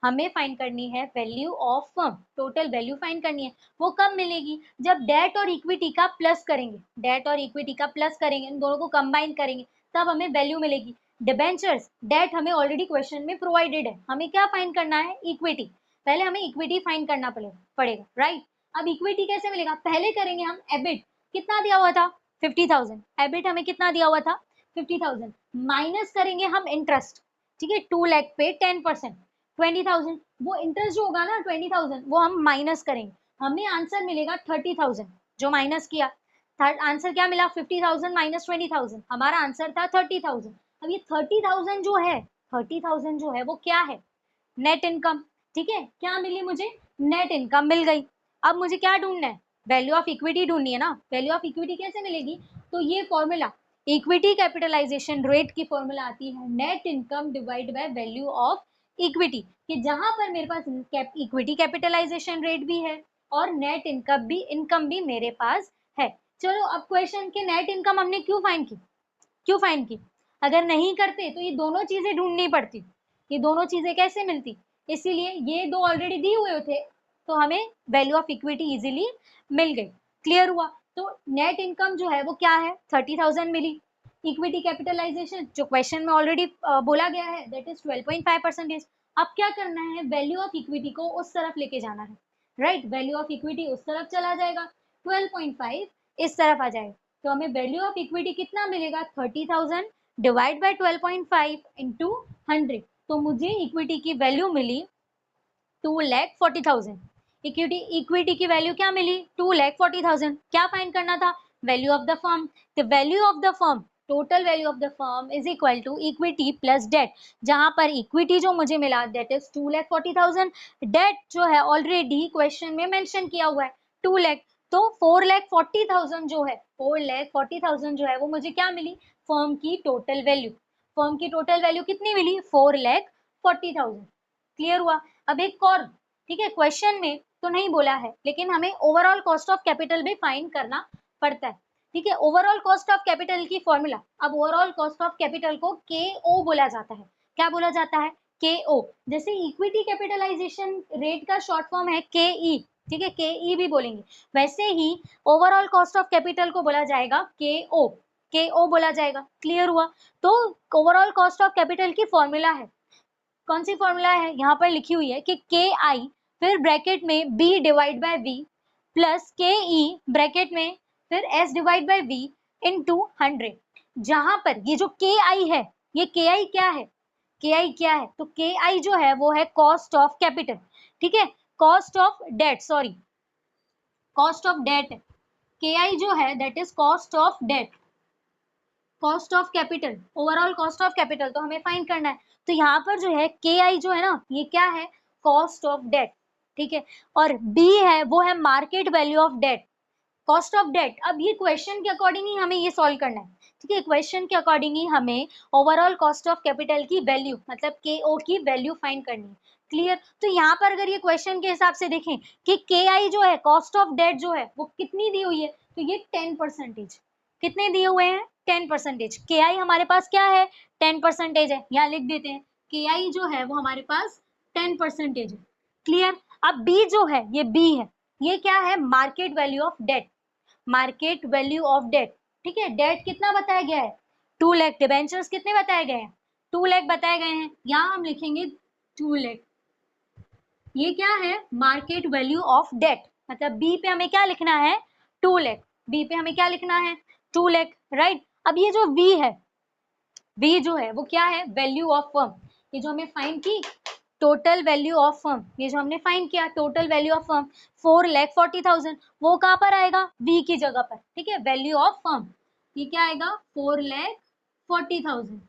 Speaker 1: हमें फाइंड करनी है value of firm, total value find करनी है। वो कब मिलेगी, जब डेट और इक्विटी का प्लस करेंगे, डेट और इक्विटी का प्लस करेंगे, इन दोनों को कंबाइन करेंगे, तब हमें वैल्यू मिलेगी। डिबेंचर्स, डेट हमें ऑलरेडी क्वेश्चन में प्रोवाइडेड है, हमें क्या फाइंड करना है, इक्विटी। पहले हमें इक्विटी फाइंड करना पड़ेगा, राइट। अब इक्विटी कैसे मिलेगा, पहले करेंगे हम एबिट, कितना दिया हुआ था, 50,000। एबिट हमें कितना दिया हुआ था, 50,000, माइनस करेंगे हम इंटरेस्ट। ठीक है, 2 लाख पे 10%, 20,000, वो इंटरेस्ट जो होगा ना 20,000 वो हम माइनस करेंगे, हमें आंसर मिलेगा 30,000। जो माइनस किया, आंसर क्या मिला, 50,000 माइनस 20,000, हमारा आंसर था 30,000। अब ये 30,000 जो है, 30,000 जो है वो क्या है, नेट इनकम। ठीक है, क्या मिली मुझे, नेट इनकम मिल गई। अब मुझे क्या ढूंढना है, वैल्यू ऑफ इक्विटी ढूंढनी है ना। वैल्यू ऑफ इक्विटी कैसे मिलेगी, तो ये फॉर्मूला, इक्विटी कैपिटलाइजेशन रेट की फॉर्मूला आती है net income divide by value of equity, कि जहां पर मेरे पास इक्विटी कैपिटलाइजेशन रेट भी है और नेट इनकम भी मेरे पास है। चलो अब क्वेश्चन के नेट इनकम हमने क्यों फाइंड की, क्यों फाइंड की, अगर नहीं करते तो ये दोनों चीजें ढूंढनी पड़ती, ये दोनों चीजें कैसे मिलती, इसीलिए ये दो ऑलरेडी दिए हुए थे तो हमें वैल्यू ऑफ इक्विटी इजीली मिल गई। क्लियर हुआ। तो नेट इनकम जो है वो क्या है, 30,000 मिली। इक्विटी कैपिटलाइजेशन जो क्वेश्चन में ऑलरेडी बोला गया है दैट इज 12.5%। अब क्या करना है, वैल्यू ऑफ इक्विटी को उस तरफ लेके जाना है, राइट। वैल्यू ऑफ इक्विटी उस तरफ चला जाएगा, 12.5 इस तरफ आ जाएगा। तो हमें वैल्यू ऑफ इक्विटी कितना मिलेगा, 30,000 डिवाइड बाय 12.5 इंटू 100। तो मुझे इक्विटी की वैल्यू मिली 2,40,000। इक्विटी की वैल्यू क्या मिली, 2,40,000। क्या फाइंड करना था, value of the firm. The value of the firm, total value of the firm is equal to equity plus debt, जहां पर इक्विटी जो मुझे मिला दैट इज 2,40,000, डेट जो है ऑलरेडी क्वेश्चन में मेंशन किया हुआ है 2 लाख। तो 4,40,000 जो है, 4,40,000 जो है वो मुझे क्या मिली, फर्म की टोटल वैल्यू। फर्म की टोटल वैल्यू कितनी मिली, 4,40,000। क्लियर हुआ। अब एक और, ठीक है, क्वेश्चन में तो नहीं बोला है लेकिन हमें ओवरऑल कॉस्ट ऑफ कैपिटल भी फाइंड करना पड़ता है, ठीक है। ओवरऑल कॉस्ट ऑफ कैपिटल की फॉर्मूला, अब ओवरऑल कॉस्ट ऑफ कैपिटल को KO बोला जाता है। क्या बोला जाता है? KO। जैसे इक्विटी कैपिटलाइजेशन रेट का शॉर्ट फॉर्म है KE, ठीक है, KE भी बोलेंगे, वैसे ही ओवरऑल कॉस्ट ऑफ कैपिटल को बोला जाएगा KO, KO बोला जाएगा। क्लियर हुआ। तो ओवरऑल कॉस्ट ऑफ कैपिटल की फॉर्मूला है, कौन सी फॉर्मूला है, यहाँ पर लिखी हुई है कि KI फिर ब्रैकेट में B divide by V plus KE bracket में फिर S divide by V into 100। जहां पर ये जो KI है, ये KI क्या है, KI क्या है, तो KI जो है वो है कॉस्ट ऑफ कैपिटल, ठीक है, cost of debt, sorry cost of debt. KI जो है that is cost of debt, cost of capital, overall cost of capital तो हमें फाइंड करना है। तो यहाँ पर जो है KI जो है ना, ये क्या है, कॉस्ट ऑफ डेट, ठीक है, और B है वो है market value of debt, cost of debt. अब ये क्वेश्चन के अकॉर्डिंग ही हमें ये सॉल्व करना है, ठीक है, क्वेश्चन के अकॉर्डिंग ही हमें ओवरऑल कॉस्ट ऑफ कैपिटल की वैल्यू मतलब KO की वैल्यू फाइंड करनी है। क्लियर। तो यहाँ पर अगर ये क्वेश्चन के हिसाब से देखें कि KI जो है कॉस्ट ऑफ डेट जो है वो कितनी दी हुई है, तो ये 10%, कितने दिए हुए हैं, 10%। KI हमारे पास क्या है, 10% है, यहाँ लिख देते हैं KI जो है वो हमारे पास 10% है। क्लियर। अब B जो है, ये B है, ये क्या है, market value of debt, market value of debt, ठीक है। डेट कितना बताया गया है, 2 लाख, डिबेंचर्स कितने बताए गए हैं, 2 लाख बताए गए हैं, यहाँ हम लिखेंगे 2 लाख। ये क्या है, मार्केट वैल्यू ऑफ डेट, मतलब बी पे हमें क्या लिखना है, 2 लाख, बी पे हमें क्या लिखना है, 2 लाख, राइट। अब ये जो वी है, वी जो है वो क्या है, वैल्यू ऑफ फर्म, ये जो हमने फाइंड की टोटल वैल्यू ऑफ फर्म, ये जो हमने फाइंड किया टोटल वैल्यू ऑफ फर्म 4,40,000, वो कहाँ पर आएगा, वी की जगह पर, ठीक है, वैल्यू ऑफ फर्म, ये क्या आएगा 4,40,000।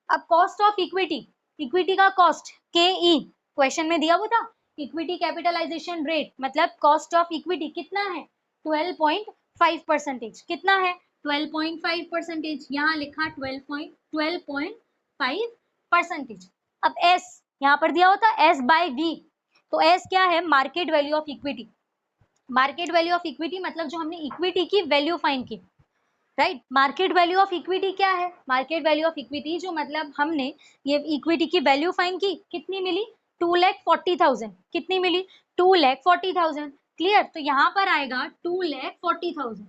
Speaker 1: अब कॉस्ट ऑफ इक्विटी, इक्विटी का कॉस्ट KE, क्वेश्चन में दिया हुआ था, इक्विटी कैपिटलाइजेशन रेट मतलब कॉस्ट ऑफ इक्विटी कितना है, 12.5%, कितना है 12.5%, यहाँ लिखा 12.5%। अब S यहाँ पर दिया होता S बाय V, तो S क्या है, market value of equity, market value of equity मतलब जो हमने इक्विटी की वैल्यू फाइंड की, right. Market value of equity क्या है, मार्केट वैल्यू ऑफ इक्विटी जो मतलब हमने ये इक्विटी की वैल्यू फाइंड की, कितनी मिली 2,40,000, कितनी मिली 2,40,000। क्लियर। तो यहाँ पर आएगा 2,40,000।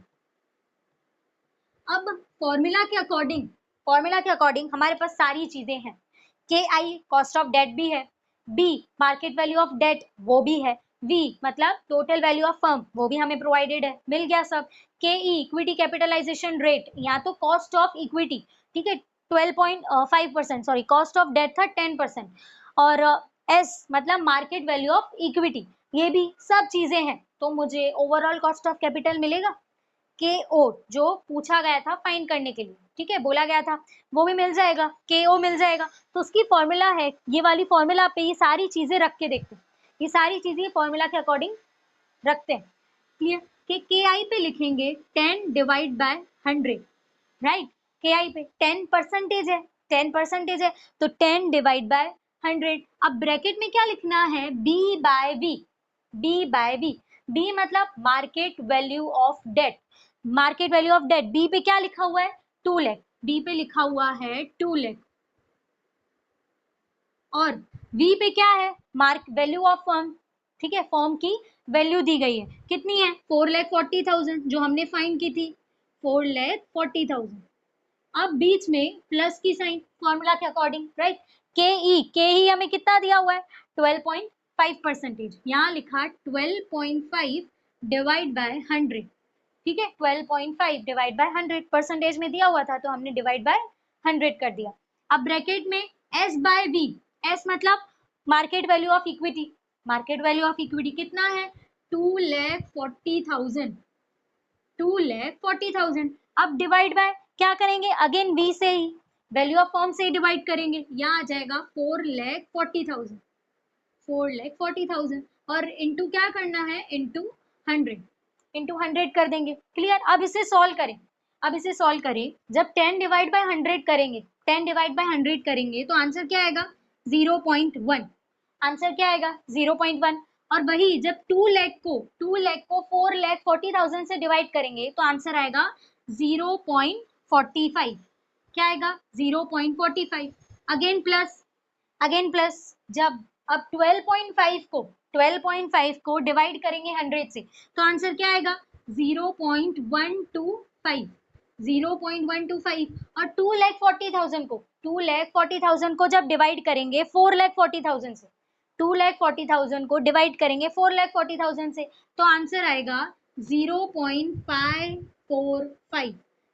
Speaker 1: अब फॉर्मूला के अकॉर्डिंग, फॉर्मूला के अकॉर्डिंग हमारे पास सारी चीजें हैं, KI कॉस्ट ऑफ डेट भी है, B market value of debt वो भी है, V मतलब टोटल वैल्यू ऑफ फर्म वो भी हमें प्रोवाइडेड है, मिल गया सब। KE इक्विटी कैपिटलाइजेशन रेट, यहाँ तो कॉस्ट ऑफ इक्विटी, ठीक है 12.5%, सॉरी कॉस्ट ऑफ डेट था 10%, और S मतलब मार्केट वैल्यू ऑफ इक्विटी, ये भी सब चीजें हैं, तो मुझे ओवरऑल कॉस्ट ऑफ कैपिटल मिलेगा, KO जो पूछा गया था फाइंड करने के लिए, ठीक है, बोला गया था, वो भी मिल जाएगा, KO मिल जाएगा। तो उसकी फॉर्मूला है ये वाली फॉर्मूला पे ये सारी चीजें रख के देखते हैं, ये सारी चीजें फॉर्मूला के अकॉर्डिंग रखते हैं। क्लियर। कि KI पे लिखेंगे 10 डिवाइड बाय 100, राइट, KI पे 10% है, 10% है तो 10 डिवाइड बाय 100। अब ब्रैकेट में क्या लिखना है, B by V, B by V, B मतलब market value of debt, market value of debt, B पे क्या लिखा हुआ है 2 लाख, बी पे लिखा हुआ है 2 लाख, और वी पे क्या है मार्क वैल्यू ऑफ फर्म, ठीक है, फर्म की वैल्यू दी गई है, कितनी है 4,40,000 जो हमने फाइंड की थी 4,40,000। अब बीच में प्लस की साइन फॉर्मूला के अकॉर्डिंग, राइट। के ई हमें कितना दिया हुआ है 12.5%, यहाँ लिखा 12.5 डिवाइड बाय 100, ठीक है 12.5 डिवाइड बाय 100, परसेंटेज में दिया हुआ था तो हमने डिवाइड बाय 100 कर दिया। अब ब्रैकेट में S बाय V, S मतलब market value of equity, market value of equity कितना है 2,40,000, 2,40,000। अब डिवाइड बाय क्या करेंगे, अगेन V से ही वैल्यू ऑफ फर्म से ही डिवाइड करेंगे, यहाँ आ जाएगा 4,40,000, 4,40,000 और इनटू क्या करना है इनटू 100, इंटू 100 कर देंगे। क्लियर। अब इसे सॉल्व करें, अब इसे सॉल्व करें, जब 10 डिवाइड बाय 100 करेंगे, 10 डिवाइड बाय 100 करेंगे तो आंसर क्या आएगा 0.1, आंसर क्या आएगा 0.1। और वही जब 2 लाख को 4,40,000 से डिवाइड करेंगे तो आंसर आएगा 0.45। क्या आएगा 0.45। अगेन प्लस जब अब 12.5 को डिवाइड करेंगे 100 से तो आंसर क्या आएगा 0.125। 0.125। और 2,40,000 को जब डिवाइड करेंगे 4,40,000 से, 2,40,000 को डिवाइड करेंगे 4,40,000 से तो आंसर आएगा 0.545।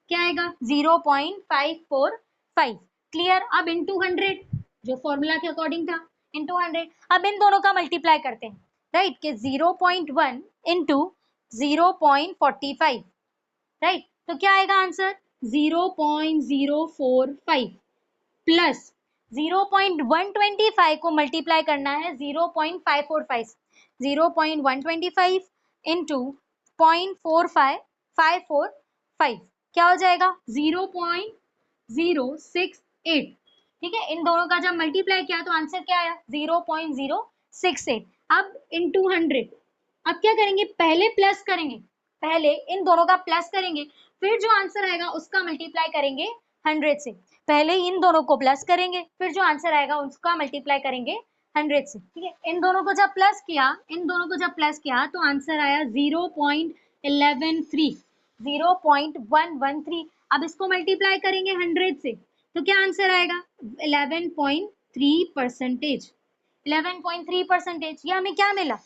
Speaker 1: क्या आएगा 0.545। क्लियर। अब इनटू 100 जो फॉर्मूला के अकॉर्डिंग था, इनटू 100। अब इन दोनों का मल्टीप्लाई करते हैं, राइट, कि 0.1 इंटू 0.45, राइट। तो क्या आएगा आंसर 0.045 प्लस 0.125 को मल्टीप्लाई करना है 0.545, 0.125 इंटू 0.45 क्या हो जाएगा 0.068। ठीक है, इन दोनों का जब मल्टीप्लाई किया तो आंसर क्या आया 0.068। अब इंटू 100, अब क्या करेंगे, पहले प्लस करेंगे, पहले इन दोनों का प्लस करेंगे, फिर जो आंसर आएगा उसका मल्टीप्लाई करेंगे 100 से। पहले इन दोनों को प्लस करेंगे, फिर जो आंसर आएगा उसका मल्टीप्लाई करेंगे 100 से। ठीक है, इन दोनों को जब प्लस किया तो आंसर आया 0.113, 0.113। अब इसको मल्टीप्लाई करेंगे 100 से तो क्या आंसर आएगा 11.3%। 11.3%। ये हमें क्या मिला,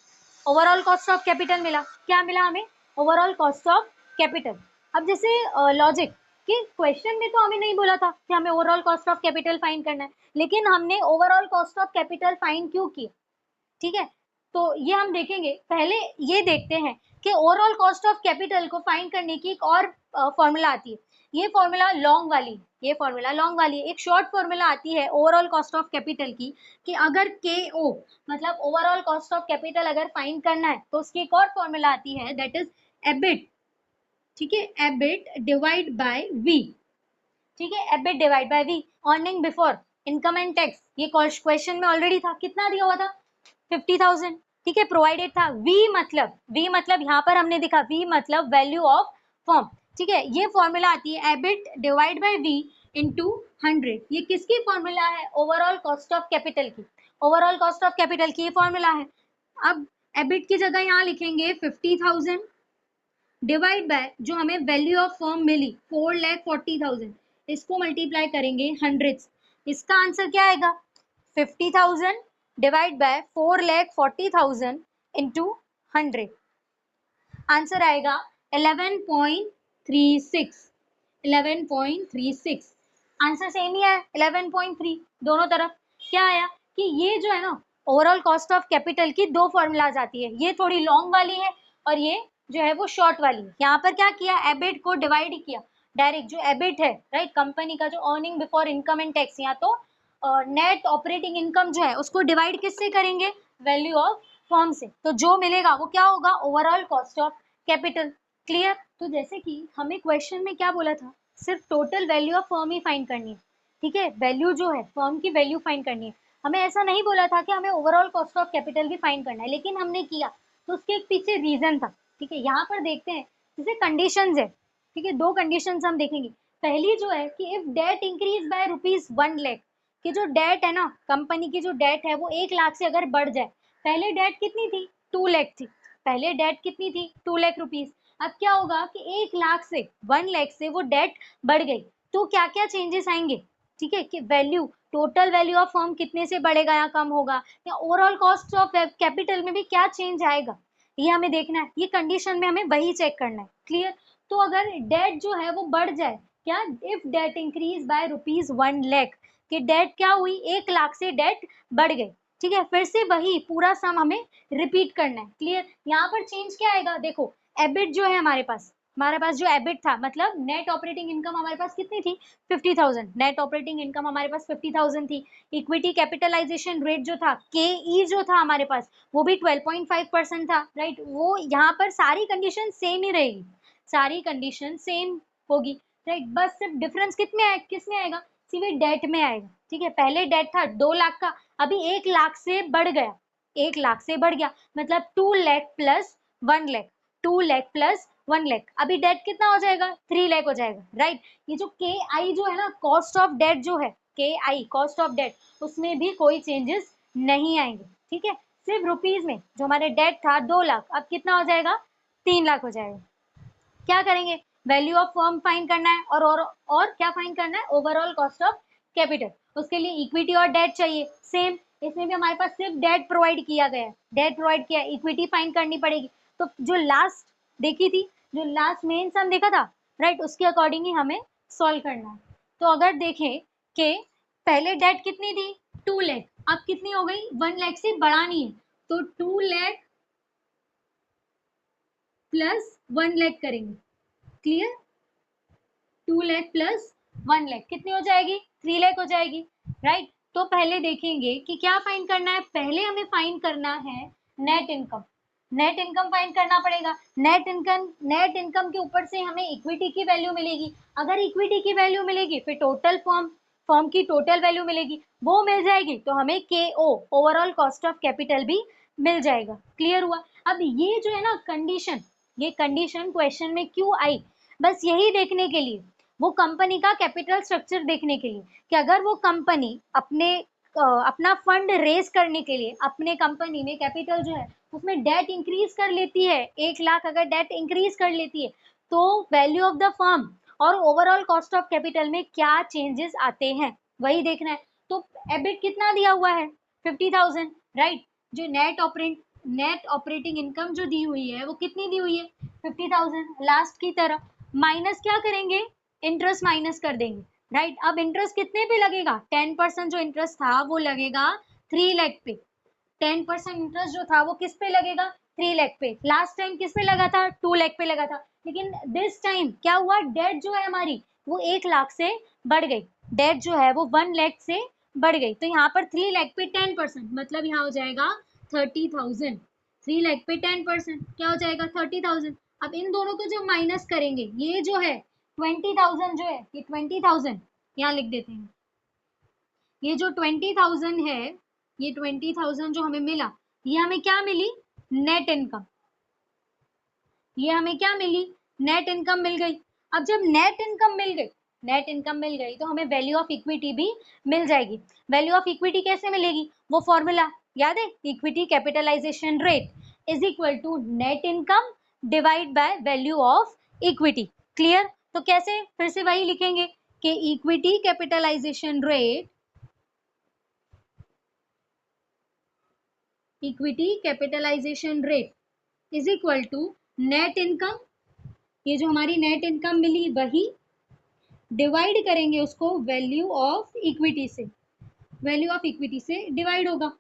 Speaker 1: ओवरऑल कॉस्ट ऑफ कैपिटल मिला। क्या मिला हमें, ओवरऑल कॉस्ट ऑफ कैपिटल। अब जैसे लॉजिक कि क्वेश्चन में तो हमें नहीं बोला था कि हमें overall cost of capital find करना है, लेकिन हमने overall cost of capital find क्यों किया, ठीक है। तो ये हम देखेंगे, पहले ये देखते हैं कि ओवरऑल कॉस्ट ऑफ कैपिटल को फाइंड करने की एक और फॉर्मूला आती है। ये फॉर्मूला लॉन्ग वाली एक शॉर्ट फॉर्मूला आती है ओवरऑल कॉस्ट ऑफ कैपिटल की, कि अगर KO मतलब ओवरऑल कॉस्ट ऑफ कैपिटल अगर फाइंड करना है तो उसकी एक और फॉर्मूला आती है, दैट इज एबिट। ठीक है, एबिट डिवाइड बाय वी। ठीक है, EBIT divide by V, earning before income and tax. ये क्वेश्चन में ऑलरेडी था, कितना दिया हुआ था 50,000। ठीक है, प्रोवाइडेड था। वी मतलब यहाँ पर हमने देखा वी मतलब वैल्यू ऑफ फर्म। ठीक है, ये फॉर्मूला आती है EBIT divide by V into 100। ये किसकी फॉर्मूला है, ओवरऑल कॉस्ट ऑफ कैपिटल की। ओवरऑल कॉस्ट ऑफ कैपिटल की ये फॉर्मूला है। अब एबिट की जगह यहाँ लिखेंगे 50,000 डिवाइड बाय जो हमें वैल्यू ऑफ फर्म मिली 4,40,000, इसको मल्टीप्लाई करेंगे 100। इसका आंसर क्या आएगा 50,000 डिवाइड बाय 4,40,000 इंटू 100, आंसर आएगा 11.36। 11.36 आंसर सेम ही है 11.3 दोनों तरफ। क्या आया कि ये जो है ना ओवरऑल कॉस्ट ऑफ कैपिटल की दो फॉर्मूलाज आती है, ये थोड़ी लॉन्ग वाली है और ये जो है वो शॉर्ट वाली है। यहाँ पर क्या किया, एबिट को डिवाइड किया डायरेक्ट, जो एबिट है राइट कंपनी का जो earning before income and tax, या तो नेट ऑपरेटिंग इनकम जो है उसको डिवाइड किससे करेंगे, वैल्यू ऑफ फर्म से, तो जो मिलेगा वो क्या होगा overall cost of capital. Clear. तो जैसे कि हमें क्वेश्चन में क्या बोला था, सिर्फ total value of firm he find करनी है। ठीक है, वैल्यू जो है फर्म की वैल्यू फाइंड करनी है। हमें ऐसा नहीं बोला था कि हमें ओवरऑल कॉस्ट ऑफ कैपिटल भी फाइंड करना है, लेकिन हमने किया तो उसके एक पीछे रीजन था। ठीक है, यहाँ पर देखते हैं जैसे कंडीशंस है। ठीक है, दो कंडीशंस हम देखेंगे। पहली जो है कि if debt increase by ₹1 lakh, कि जो डेट है ना कंपनी की, जो डेट है वो 1 लाख से अगर बढ़ जाए, पहले डेट कितनी थी 2 लाख थी, पहले डेट कितनी थी 2 लाख रुपीज। अब क्या होगा कि 1 लाख से 1 लाख से वो डेट बढ़ गई, तो क्या क्या चेंजेस आएंगे। ठीक है, कि value, total value of firm कितने से बढ़ेगा या कम होगा, या ओवरऑल कॉस्ट ऑफ कैपिटल में भी क्या चेंज आएगा, ये हमें देखना है। ये कंडीशन में हमें वही चेक करना है। क्लियर। तो अगर डेट जो है वो बढ़ जाए, क्या, if debt increase by ₹1 lakh, कि डेट क्या हुई 1 लाख से डेट बढ़ गई। ठीक है, फिर से वही पूरा सम हमें रिपीट करना है। क्लियर। यहाँ पर चेंज क्या आएगा, देखो एबिट जो है हमारे पास जो एबिट था, मतलब नेट ऑपरेटिंग इनकम हमारे पास कितनी थी 50,000, नेट ऑपरेटिंग इनकम हमारे पास 50,000 थी। इक्विटी कैपिटलाइजेशन रेट जो था KE जो था हमारे पास वो भी 12.5% था, राइट। वो यहाँ पर सारी कंडीशन सेम ही रहेगी, सारी कंडीशन सेम होगी, राइट। बस सिर्फ डिफरेंस किसमें आएगा, सीधे डेट में आएगा, ठीक है। पहले डेट था 2 लाख का, अभी 1 लाख से बढ़ गया, 1 लाख से बढ़ गया, मतलब 2 लाख प्लस 1 लाख, 2 लाख प्लस 1 लाख, अभी डेट कितना हो जाएगा, 3 लाख हो जाएगा, राइट। ये जो के आई जो है ना, कॉस्ट ऑफ डेट जो है, के आई कॉस्ट ऑफ डेट, उसमें भी कोई चेंजेस नहीं आएंगे, ठीक है। सिर्फ रुपीज में जो हमारे डेट था 2 लाख, अब कितना हो जाएगा, 3 लाख हो जाएगा। क्या करेंगे, वैल्यू ऑफ फर्म फाइंड करना है, और क्या फाइंड करना है, ओवरऑल कॉस्ट ऑफ कैपिटल। उसके लिए इक्विटी और डेट चाहिए, सेम इसमें भी हमारे पास सिर्फ डेट प्रोवाइड किया गया है, डेट प्रोवाइड किया, इक्विटी फाइंड करनी पड़ेगी। तो जो लास्ट देखी थी, जो लास्ट मेन सम देखा था, राइट, उसके अकॉर्डिंग ही हमें सॉल्व करना है। तो अगर देखें कि पहले डेट कितनी थी, 2 लाख, अब कितनी हो गई, 1 लाख से बढ़ानी है, तो 2 लाख प्लस 1 लाख करेंगे, क्लियर। 2 लाख प्लस 1 लाख कितनी हो जाएगी, 3 लाख हो जाएगी, राइट। तो पहले देखेंगे कि क्या फाइंड करना है, पहले हमें फाइंड करना है net income, net income find करना पड़ेगा। नेट इनकम के ऊपर से हमें इक्विटी की वैल्यू मिलेगी, अगर इक्विटी की वैल्यू मिलेगी फिर टोटल फर्म की टोटल वैल्यू मिलेगी, वो मिल जाएगी तो हमें के ओ ओवरऑल कॉस्ट ऑफ कैपिटल भी मिल जाएगा, क्लियर हुआ। अब ये जो है ना कंडीशन, ये कंडीशन क्वेश्चन में क्यों आई, बस यही देखने के लिए, वो कंपनी का कैपिटल स्ट्रक्चर देखने के लिए, कि अगर वो कंपनी अपना फंड रेज करने के लिए अपने कंपनी में कैपिटल जो है उसमें डेट इंक्रीज कर लेती है, 1 लाख अगर डेट इंक्रीज कर लेती है, तो वैल्यू ऑफ द फर्म और ओवरऑल कॉस्ट ऑफ कैपिटल में क्या चेंजेस आते हैं, वही देखना है। तो एबिट कितना दिया हुआ है, 50,000, राइट। जो नेट ऑपरेटिंग इनकम जो दी हुई है वो कितनी दी हुई है, 50,000, लास्ट की तरह माइनस क्या करेंगे, इंटरेस्ट माइनस कर देंगे, राइट। अब इंटरेस्ट कितने पे लगेगा, 10% जो इंटरेस्ट था वो लगेगा 3 लाख पे, 10% इंटरेस्ट जो था वो किस पे लगेगा, 3 लाख पे। लास्ट टाइम किस पे लगा था, 2 लाख पे लगा था, लेकिन दिस टाइम क्या हुआ, डेट जो है हमारी वो 1 लाख से बढ़ गई, डेट जो है वो 1 लाख से बढ़ गई, तो यहाँ पर 3 लाख पे 10%, मतलब यहाँ हो जाएगा 30,000, 3 लाख पे 10% क्या हो जाएगा, 30,000। अब इन दोनों को जो माइनस करेंगे, ये जो है 20,000 जो है, ये 20,000 यहाँ लिख देते हैं, ये जो 20,000 है, ये 20,000 जो हमें मिला, ये हमें क्या मिली, नेट इनकम, ये हमें क्या मिली, नेट इनकम मिल गई। अब जब नेट इनकम मिल गई, नेट इनकम मिल गई तो हमें वैल्यू ऑफ इक्विटी भी मिल जाएगी। वैल्यू ऑफ इक्विटी कैसे मिलेगी, वो फॉर्मूला याद है, equity capitalization rate is equal to net income divide by value of equity, clear. तो कैसे, फिर से वही लिखेंगे कि equity capitalization rate, equity capitalization rate is equal to net income, ये जो हमारी नेट इनकम मिली वही डिवाइड करेंगे उसको वैल्यू ऑफ इक्विटी से, वैल्यू ऑफ इक्विटी से डिवाइड होगा।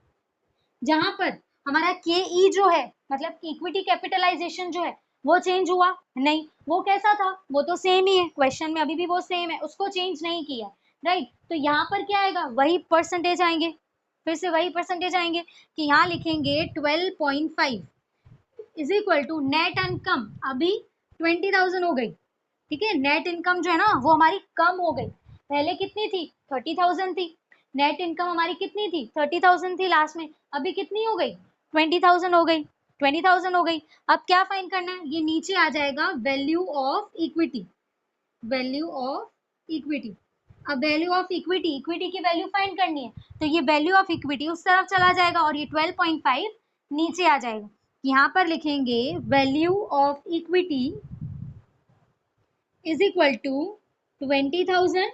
Speaker 1: जहां पर हमारा के ई जो है, मतलब इक्विटी कैपिटलाइजेशन जो है वो चेंज हुआ नहीं, वो कैसा था, वो तो सेम ही है, क्वेश्चन में अभी भी वो सेम है, उसको चेंज नहीं किया, राइट। तो यहाँ पर क्या आएगा, वही परसेंटेज आएंगे, फिर से वही परसेंटेज आएंगे कि यहाँ लिखेंगे 12.5 is equal to net income, अभी 20,000 हो गई, ठीक है। नेट इनकम जो है ना वो हमारी कम हो गई, पहले कितनी थी, 30,000 थी, नेट इनकम हमारी कितनी थी, 30,000 थी लास्ट में, अभी कितनी हो गई, 20,000 हो गई, 20,000 हो गई। अब क्या फाइंड करना है, ये नीचे आ जाएगा value of equity, value of equity. अब वैल्यू ऑफ इक्विटी, इक्विटी की वैल्यू फाइंड करनी है, तो ये वैल्यू ऑफ इक्विटी उस तरफ चला जाएगा और ये 12.5 नीचे आ जाएगा। यहाँ पर लिखेंगे value of equity is equal to 20,000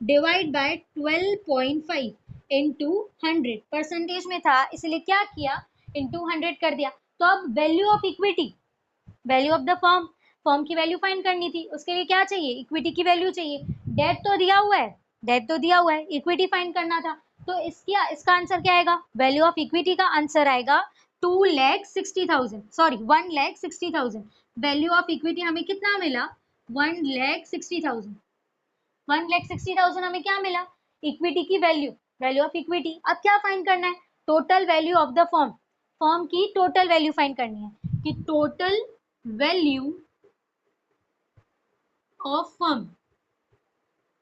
Speaker 1: divide by 12.5 into 100, percentage में था इसलिए क्या किया, इंटू 100 कर दिया। तो अब value of equity, value of the firm, firm की वैल्यू फाइंड करनी थी, उसके लिए क्या चाहिए, इक्विटी की वैल्यू चाहिए, डेट तो दिया हुआ है, डेट तो दिया हुआ है, इक्विटी फाइंड करना था, तो इसका आंसर क्या आएगा, वैल्यू ऑफ इक्विटी का आंसर आएगा 2,60,000, सॉरी 1,60,000। वैल्यू ऑफ इक्विटी हमें कितना मिला, 1,60,000, 1,60,000 हमें क्या मिला, इक्विटी की वैल्यू, वैल्यू ऑफ इक्विटी। अब क्या फाइंड करना है, total value of the firm, firm की टोटल वैल्यू फाइंड करनी है कि टोटल वैल्यू ऑफ फर्म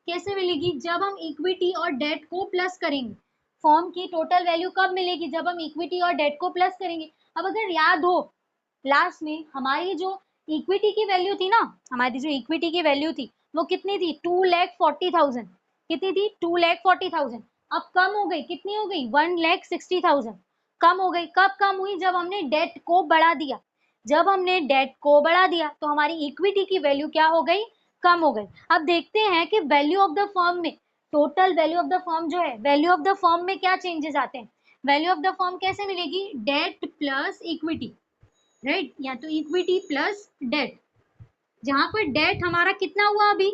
Speaker 1: कैसे मिलेगी? जब हम इक्विटी और डेट को प्लस करेंगे। फर्म की टोटल वैल्यू कब मिलेगी? जब हम इक्विटी और डेट को प्लस करेंगे। अब अगर याद हो लास्ट में हमारी जो इक्विटी की वैल्यू थी ना, हमारी जो इक्विटी की वैल्यू थी वो कितनी थी? 2,40,000। कितनी थी? 2,40,000। अब कम हो गई, कितनी हो गई? 1,60,000 कम हो गई। कब कम हुई? जब हमने डेट को बढ़ा दिया। जब हमने डेट को बढ़ा दिया तो हमारी इक्विटी की वैल्यू क्या हो गई? कम हो गई। अब देखते हैं कि वैल्यू ऑफ द फर्म में, total value of the firm जो है, वैल्यू ऑफ द फर्म में क्या चेंजेस आते हैं? वैल्यू ऑफ द फर्म कैसे मिलेगी? Debt plus equity, right? या तो इक्विटी प्लस डेट। जहां पर डेट हमारा कितना हुआ? अभी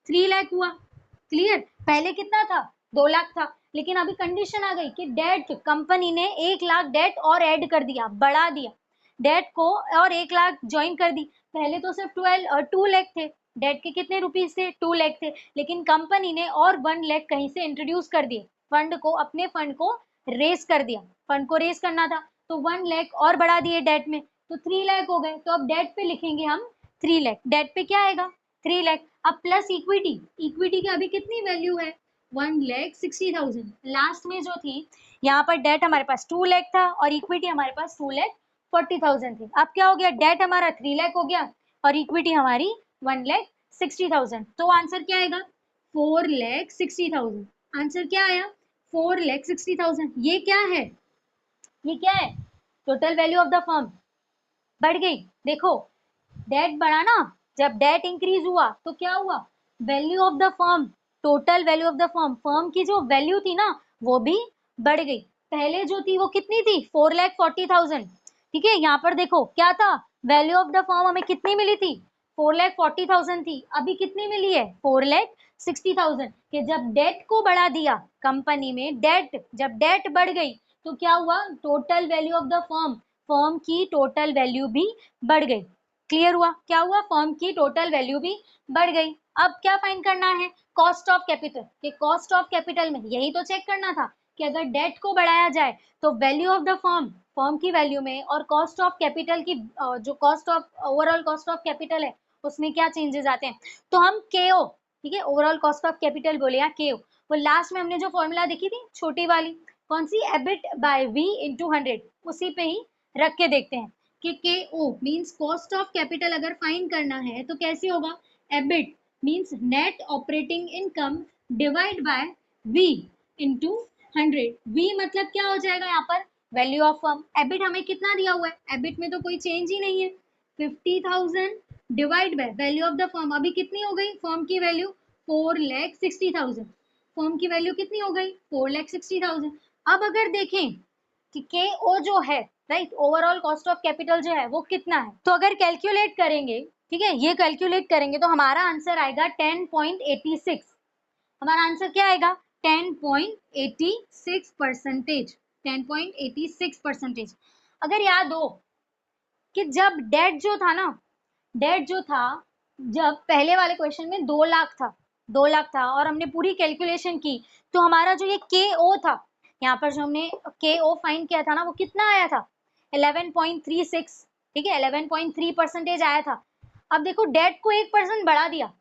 Speaker 1: 3 लाख हुआ। क्लियर? पहले कितना था? 2 लाख था। लेकिन अभी कंडीशन आ गई कि डेट, कंपनी ने 1 लाख डेट और ऐड कर दिया, बढ़ा दिया डेट को और 1 लाख ज्वाइन कर दी। पहले तो सिर्फ 2 लाख थे, डेट के कितने रुपीस थे? 2 लाख थे। लेकिन कंपनी ने और 1 लाख कहीं से इंट्रोड्यूस कर दिए, फंड को, अपने फंड को रेस कर दिया। फंड को रेस करना था तो 1 लाख और बढ़ा दिए डेट में, तो 3 लाख हो गए। तो अब डेट पे लिखेंगे हम 3 लाख। डेट पे क्या आएगा? 3 लाख। अब प्लस इक्विटी, इक्विटी की अभी कितनी वैल्यू है? 1,60,000। लास्ट में जो थी यहाँ पर डेट हमारे पास 2 लाख था और इक्विटी हमारे पास 2,40,000 थी। अब क्या हो गया? डेट हमारा 3 लाख हो गया और इक्विटी हमारी 1,60,000। तो आंसर क्या आएगा? 4,60,000। आंसर क्या आया? 4,60,000। ये क्या है? ये क्या है? Total value of the firm बढ़ गई। देखो डेट बढ़ा ना, जब डेट इंक्रीज हुआ तो क्या हुआ? Value of the firm, total value of the firm, firm की जो वैल्यू थी ना वो भी बढ़ गई। पहले जो थी वो कितनी थी? 4,40,000। ठीक है, यहाँ पर देखो क्या था? वैल्यू ऑफ द फर्म हमें कितनी मिली थी? 4,40,000 थी। अभी कितनी मिली है? 4,60,000। कि जब डेट को बढ़ा दिया कंपनी में, डेट, जब डेट बढ़ गई तो क्या हुआ? Total value of the firm, firm की टोटल वैल्यू भी बढ़ गई। क्लियर हुआ? क्या हुआ? फर्म की टोटल वैल्यू भी बढ़ गई। अब क्या फाइंड करना है? Cost of capital. कि कॉस्ट ऑफ कैपिटल में यही तो चेक करना था कि अगर डेट को बढ़ाया जाए तो value of the firm, firm की वैल्यू में, और कॉस्ट ऑफ कैपिटल की, जो cost of, overall cost of capital है उसमें क्या चेंजेस आते हैं। तो हम केओ, ठीक है, ओवरऑल कॉस्ट ऑफ कैपिटल बोले या केओ, वो लास्ट में हमने जो फॉर्मूला देखी थी छोटी वाली, कौन सी? एबिट बाय वी इंटू 100, उसी पे ही रख के देखते हैं कि K O means cost of capital अगर फाइंड करना है तो कैसे होगा? EBIT means net operating income divide by V into 100। V मतलब क्या हो जाएगा यहाँ पर? Value of firm. एबिट हमें कितना दिया हुआ है? एबिट में तो कोई चेंज ही नहीं है। 50,000 divide by value of the firm, अभी कितनी हो गई फर्म की वैल्यू? 4,60,000। फर्म की वैल्यू कितनी हो गई? 4,60,000। अब अगर देखें कि के ओ जो है, right, overall cost of capital जो है वो कितना है, तो अगर कैलकुलेट करेंगे, ठीक है, ये कैलकुलेट करेंगे तो हमारा आंसर आएगा 10.86। हमारा आंसर क्या आएगा? 10.86%। 10.86%। अगर याद हो कि जब डेट जो था ना, डेट जो था, जब पहले वाले क्वेश्चन में 2 लाख था, 2 लाख था और हमने पूरी कैलकुलेशन की तो हमारा जो ये के ओ था, यहाँ पर जो हमने के ओ फाइंड किया था ना, वो कितना आया था? 11.36। ठीक है, 11.3% आया था। अब देखो डेट को 1% बढ़ा दिया,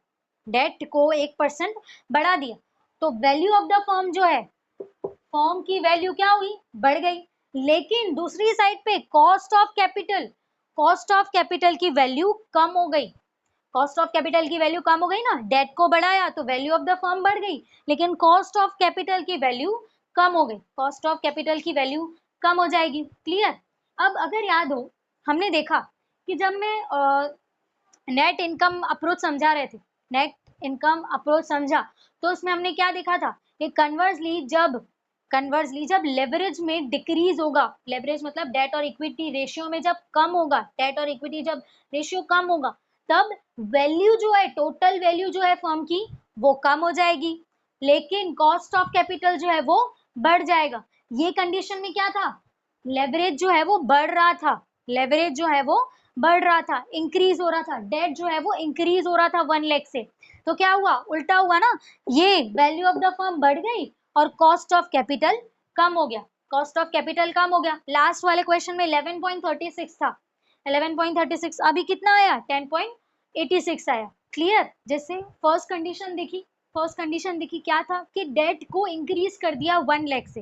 Speaker 1: डेट को 1% बढ़ा दिया, तो वैल्यू ऑफ द फर्म जो है, फर्म की वैल्यू क्या हुई? बढ़ गई। लेकिन दूसरी साइड पे cost of capital, cost of capital की वैल्यू कम हो गई। कॉस्ट ऑफ कैपिटल की वैल्यू कम हो गई ना, डेट को बढ़ाया तो वैल्यू ऑफ द फर्म बढ़ गई, लेकिन कॉस्ट ऑफ कैपिटल की वैल्यू कम हो गई। कॉस्ट ऑफ कैपिटल की वैल्यू कम हो जाएगी। क्लियर? अब अगर याद हो, हमने देखा कि जब मैं नेट इनकम अप्रोच समझा रहे थे, नेट इनकम अप्रोच समझा, तो उसमें हमने क्या देखा था कि कन्वर्सली जब लेवरेज में डिक्रीज होगा, लेवरेज मतलब डेट और इक्विटी रेशियो में जब कम होगा, डेट और इक्विटी जब रेशियो कम होगा, तब वैल्यू जो है, टोटल वैल्यू जो है फर्म की, वो कम हो जाएगी, लेकिन कॉस्ट ऑफ कैपिटल जो है वो बढ़ जाएगा। ये कंडीशन में क्या था? लेवरेज जो है वो बढ़ रहा था, लेवरेज जो है वो बढ़ रहा था, इंक्रीज हो रहा था, डेट जो है वो इंक्रीज हो रहा था 1 लाख से। तो क्या हुआ? उल्टा हुआ ना, ये वैल्यू ऑफ द फर्म बढ़ गई और कॉस्ट ऑफ कैपिटल कम हो गया, कॉस्ट ऑफ कैपिटल कम हो गया। लास्ट वाले क्वेश्चन में 11.36 था, 11.36, अभी कितना आया? 10.86 आया। क्लियर? जैसे फर्स्ट कंडीशन देखी, फर्स्ट कंडीशन देखी क्या था कि डेट को इंक्रीज कर दिया 1 लाख से,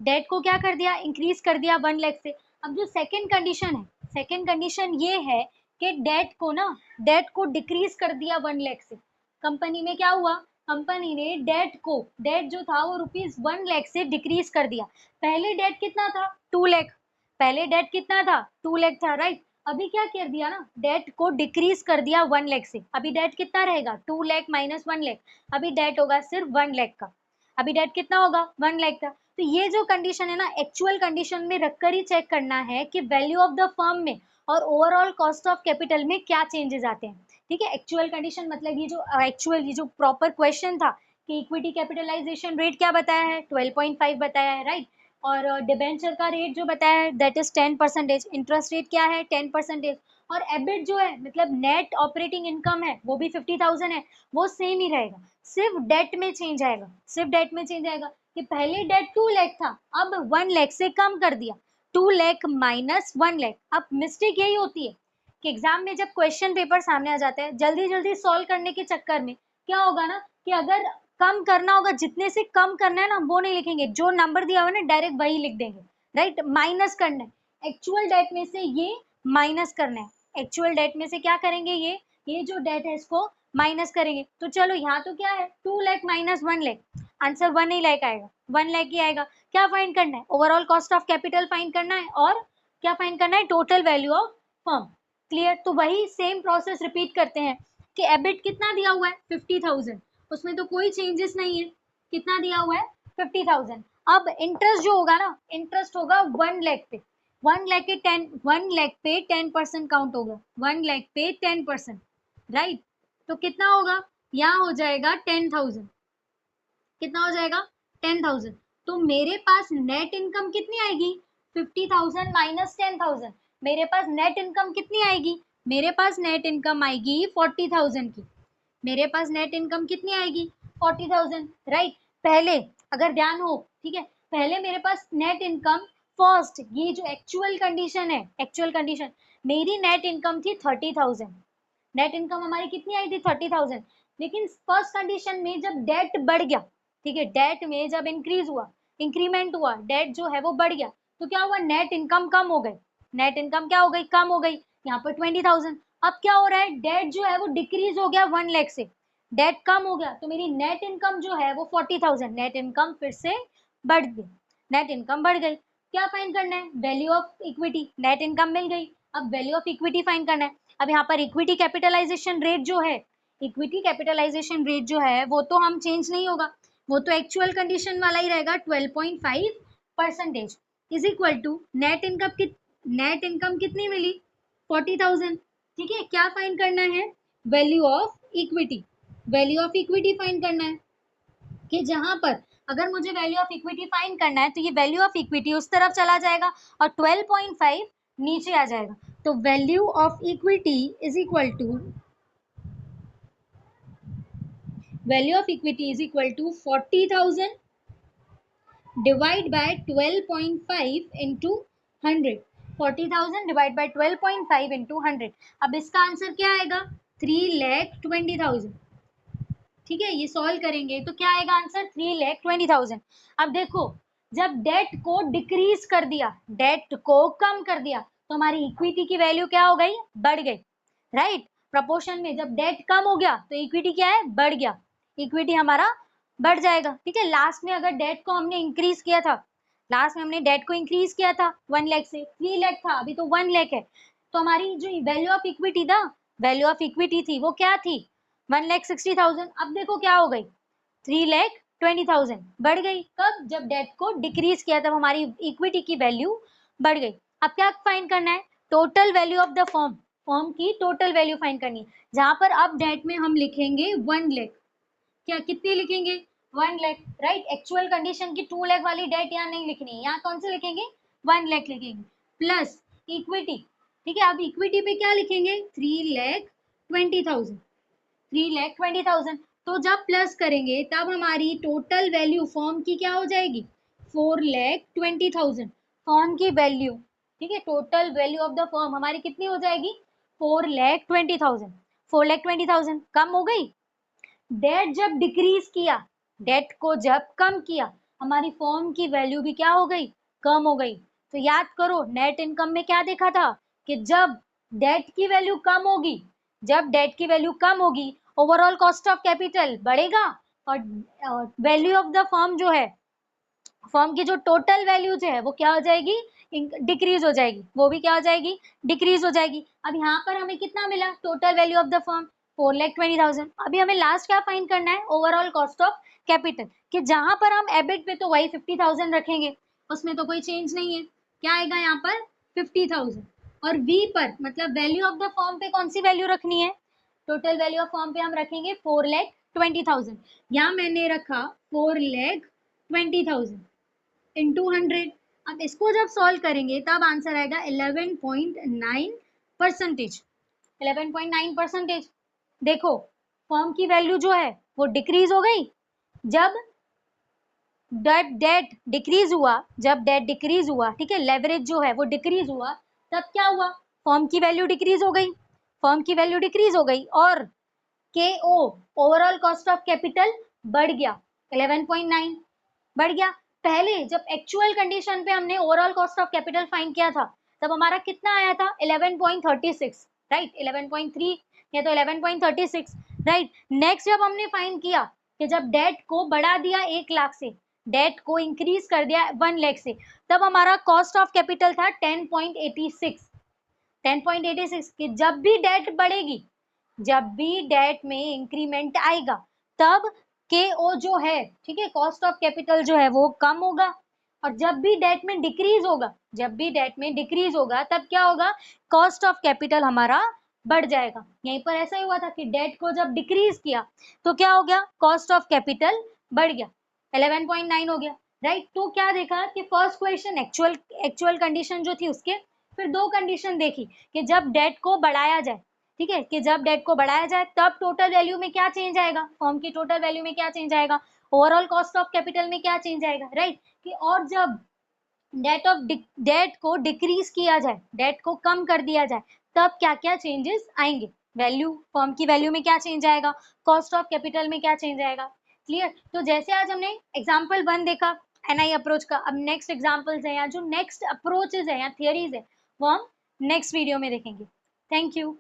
Speaker 1: डेट को क्या कर दिया, इंक्रीज कर दिया 1 लाख से। अब जो सेकंड कंडीशन है, सेकंड कंडीशन ये है कि डेट को ना, डेट को डिक्रीज कर दिया 1 लाख से। कंपनी में क्या हुआ, कंपनी ने डेट को, डेट जो था वो रुपीज 1 लाख से डिक्रीज कर दिया। पहले डेट कितना था, 2 लाख, पहले डेट कितना था, 2 लाख था, राइट। अभी क्या कर दिया ना, डेट को डिक्रीज कर दिया 1 लाख से। अभी डेट कितना रहेगा, 2 लाख माइनस 1 लाख, अभी डेट होगा सिर्फ 1 लाख का। अभी डेट कितना होगा, 1 लाख का। तो ये जो कंडीशन है ना, एक्चुअल कंडीशन में रखकर ही चेक करना है कि वैल्यू ऑफ द फर्म में और ओवरऑल कॉस्ट ऑफ कैपिटल में क्या चेंजेस आते हैं। ठीक है, एक्चुअल कंडीशन मतलब ये जो एक्चुअल, ये जो प्रॉपर क्वेश्चन था कि इक्विटी कैपिटलाइजेशन रेट क्या बताया है, 12.5 बताया है, राइट। और डिबेंचर का रेट जो बताया है दैट इज 10%, इंटरेस्ट रेट क्या है 10%, और एबिट जो है मतलब नेट ऑपरेटिंग इनकम है वो भी 50,000 है, वो सेम ही रहेगा, सिर्फ डेट में चेंज आएगा, सिर्फ डेट में चेंज आएगा कि पहले डेट 2 लाख था, अब 1 लाख से कम कर दिया, 2 लाख माइनस 1 लाख। अब मिस्टेक यही होती है कि एग्जाम में जब क्वेश्चन पेपर सामने आ जाता है, जल्दी जल्दी सॉल्व करने के चक्कर में क्या होगा ना कि अगर कम करना होगा, जितने से कम करना है ना वो नहीं लिखेंगे, जो नंबर दिया हुआ है ना डायरेक्ट वही लिख देंगे, राइट। माइनस करना है एक्चुअल डेट में से, ये माइनस करना है एक्चुअल डेट में से, क्या करेंगे ये जो डेट है इसको माइनस करेंगे। तो चलो यहाँ तो क्या है 2 लाख माइनस 1 लाख, आंसर 1 ही लाख आएगा, 1 लाख ही आएगा। क्या फाइंड करना है, overall cost of capital find करना है, और क्या फाइंड करना है, total value of firm. Clear, तो वही सेम प्रोसेस रिपीट करते हैं कि एबिट कितना दिया हुआ है 50,000, उसमें तो कोई चेंजेस नहीं है, कितना दिया हुआ है 50,000। अब इंटरेस्ट जो होगा ना, इंटरेस्ट होगा 1 लाख पे, 1 लाख के 1 लाख पे 10% काउंट होगा, 1 लाख पे 10%, राइट। तो कितना होगा, यहाँ हो जाएगा 10,000, कितना हो जाएगा 10,000। तो मेरे पास नेट इनकम कितनी आएगी, 50,000 माइनस 10,000, मेरे पास नेट इनकम कितनी आएगी, मेरे पास नेट इनकम आएगी 40,000 की, मेरे पास नेट इनकम कितनी आएगी 40,000, राइट। पहले अगर ध्यान हो, ठीक है, पहले मेरे पास नेट इनकम, फर्स्ट ये जो एक्चुअल कंडीशन है, एक्चुअल कंडीशन, मेरी नेट इनकम थी 30,000, नेट इनकम हमारी कितनी आई थी 30,000। लेकिन फर्स्ट कंडीशन में जब डेट बढ़ गया, ठीक है, डेट में जब इंक्रीज हुआ, इंक्रीमेंट हुआ, डेट जो है वो बढ़ गया, तो क्या हुआ, नेट इनकम कम हो गई, नेट इनकम क्या हो गई, कम हो गई, यहाँ पर 20,000। अब क्या हो रहा है, डेट जो है वो डिक्रीज हो गया 1 लाख से, डेट कम हो गया, तो मेरी नेट इनकम जो है वो 40,000, नेट इनकम फिर से बढ़ गई, नेट इनकम बढ़ गई। क्या फाइंड करना है, value of equity, net income मिल गई, अब वैल्यू ऑफ इक्विटी फाइंड करना है। अब यहाँ पर इक्विटी कैपिटलाइजेशन रेट जो है, इक्विटी कैपिटलाइजेशन रेट जो है वो तो हम चेंज नहीं होगा, वो तो एक्चुअल कंडीशन वाला ही रहेगा, 12.5% is equal to net income की, नेट इनकम कितनी मिली 40,000, ठीक है। क्या फाइंड करना है, value of equity, value of equity find करना है कि जहां पर अगर मुझे वैल्यू ऑफ इक्विटी फाइंड करना है तो ये वैल्यू ऑफ इक्विटी उस तरफ चला जाएगा और 12.5 नीचे आ जाएगा। तो value of equity is equal to, value of equity is equal to 40,000 divide by 12.5 into 100, 40,000 divide by 12.5 into 100। अब इसका आंसर क्या आएगा, 3,20,000, ठीक है। ये सॉल्व करेंगे तो क्या आएगा आंसर, 3,20,000। अब देखो, जब डेट को डिक्रीज कर दिया, डेट को कम कर दिया, तो हमारी इक्विटी की वैल्यू क्या हो गई, बढ़ गई, राइट। प्रपोर्शन में जब डेट कम हो गया तो इक्विटी क्या है, बढ़ गया, इक्विटी हमारा बढ़ जाएगा, ठीक है। लास्ट में अगर डेट को हमने इंक्रीज किया था, लास्ट में हमने डेट को इंक्रीज किया था 1 लाख से, 3 लाख था, अभी तो 1 लाख है, तो हमारी जो वैल्यू ऑफ इक्विटी था, वैल्यू ऑफ इक्विटी थी वो क्या थी 1,60,000। अब देखो क्या हो गई, 3,20,000 बढ़ गई, कब, जब डेट को डिक्रीज किया तब हमारी इक्विटी की वैल्यू बढ़ गई। अब क्या फाइंड करना है, total value of the firm, firm की टोटल वैल्यू फाइंड करनी है, जहां पर अब डेट में हम लिखेंगे 1 लाख, क्या कितनी लिखेंगे 1 लाख, राइट। एक्चुअल कंडीशन की 2 लाख वाली डेट यहाँ नहीं लिखनी है, यहाँ कौन सी लिखेंगे 1 लाख लिखेंगे, प्लस इक्विटी, ठीक है। अब इक्विटी पे क्या लिखेंगे 3,20,000, 3,20,000। तो जब प्लस करेंगे तब हमारी टोटल वैल्यू फर्म की क्या हो जाएगी 4,20,000, फर्म की वैल्यू, ठीक है, total value of the firm हमारी कितनी हो जाएगी 4,20,000, 4,20,000 कम हो गई, डेट जब डिक्रीज किया, डेट को जब कम किया, हमारी फर्म की वैल्यू भी क्या हो गई, कम हो गई। तो याद करो नेट इनकम में क्या देखा था कि जब डेट की वैल्यू कम होगी, जब डेट की वैल्यू कम होगी ओवरऑल कॉस्ट ऑफ कैपिटल बढ़ेगा और वैल्यू ऑफ द फर्म जो है, फर्म की जो टोटल वैल्यू जो है वो क्या हो जाएगी, डिक्रीज हो जाएगी, वो भी क्या हो जाएगी, डिक्रीज हो जाएगी। अब यहाँ पर हमें कितना मिला total value of the firm 4,20,000। अभी हमें लास्ट क्या फाइंड करना है, ओवरऑल कॉस्ट ऑफ कैपिटल, कि जहां पर हम एबिट पे तो वही 50,000 रखेंगे, उसमें तो कोई चेंज नहीं है, क्या आएगा यहाँ पर 50,000। और वी पर मतलब वैल्यू ऑफ द फर्म पे कौन सी वैल्यू रखनी है, टोटल वैल्यू ऑफ फर्म पे हम रखेंगे 4,20,000, यहाँ मैंने रखा 4,20,000 इंटू 100। अब इसको जब सॉल्व करेंगे तब आंसर आएगा 11.9%। 11.9%। देखो फर्म की वैल्यू जो है वो डिक्रीज हो गई, जब डेट डिक्रीज हुआ, जब डेट डिक्रीज हुआ, ठीक है, लेवरेज जो है वो डिक्रीज हुआ, तब क्या हुआ, फर्म की वैल्यू डिक्रीज हो गई, फर्म की वैल्यू डिक्रीज हो गई और के ओ ओवरऑल कॉस्ट ऑफ कैपिटल बढ़ गया, 11.9 बढ़ गया। पहले जब एक्चुअल कंडीशन पे हमने overall cost of capital find किया था तब हमारा कितना आया था 11.36, राइट, 11.3 या तो 11.36, राइट। नेक्स्ट जब हमने फाइंड किया कि जब डेट को बढ़ा दिया 1 लाख से, डेट को इंक्रीज कर दिया 1 लाख से, तब हमारा कॉस्ट ऑफ कैपिटल था 10.86। 10.86 कि जब भी डेट बढ़ेगी, जब भी डेट में इंक्रीमेंट आएगा तब के ओ जो है, ठीक है, कॉस्ट ऑफ कैपिटल जो है वो कम होगा, और जब भी डेट में डिक्रीज होगा, जब भी डेट में डिक्रीज होगा तब क्या होगा, कॉस्ट ऑफ कैपिटल हमारा बढ़ जाएगा। यहीं पर ऐसा ही हुआ था कि डेट को जब डिक्रीज किया तो क्या हो गया, कॉस्ट ऑफ कैपिटल बढ़ गया, 11.9 हो गया, राइट। तो क्या देखा कि फर्स्ट क्वेश्चन एक्चुअल कंडीशन जो थी उसके, फिर दो कंडीशन देखी कि जब डेट को बढ़ाया जाए, ठीक है, कि जब डेट को बढ़ाया जाए तब टोटल वैल्यू में क्या चेंज आएगा, फर्म की टोटल वैल्यू में क्या चेंज आएगा, ओवरऑल कॉस्ट ऑफ कैपिटल में क्या चेंज आएगा, राइट। कि और जब डेट को डिक्रीज किया जाए, डेट को कम कर दिया जाए, तब क्या क्या चेंजेस आएंगे, वैल्यू, फर्म की वैल्यू में क्या चेंज आएगा, कॉस्ट ऑफ कैपिटल में क्या चेंज आएगा। क्लियर। तो जैसे आज हमने एग्जाम्पल 1 देखा एनआई अप्रोच का, अब नेक्स्ट एग्जाम्पल्स है या जो नेक्स्ट अप्रोचेज है या थियरीज है वो हम नेक्स्ट वीडियो में देखेंगे। Thank you.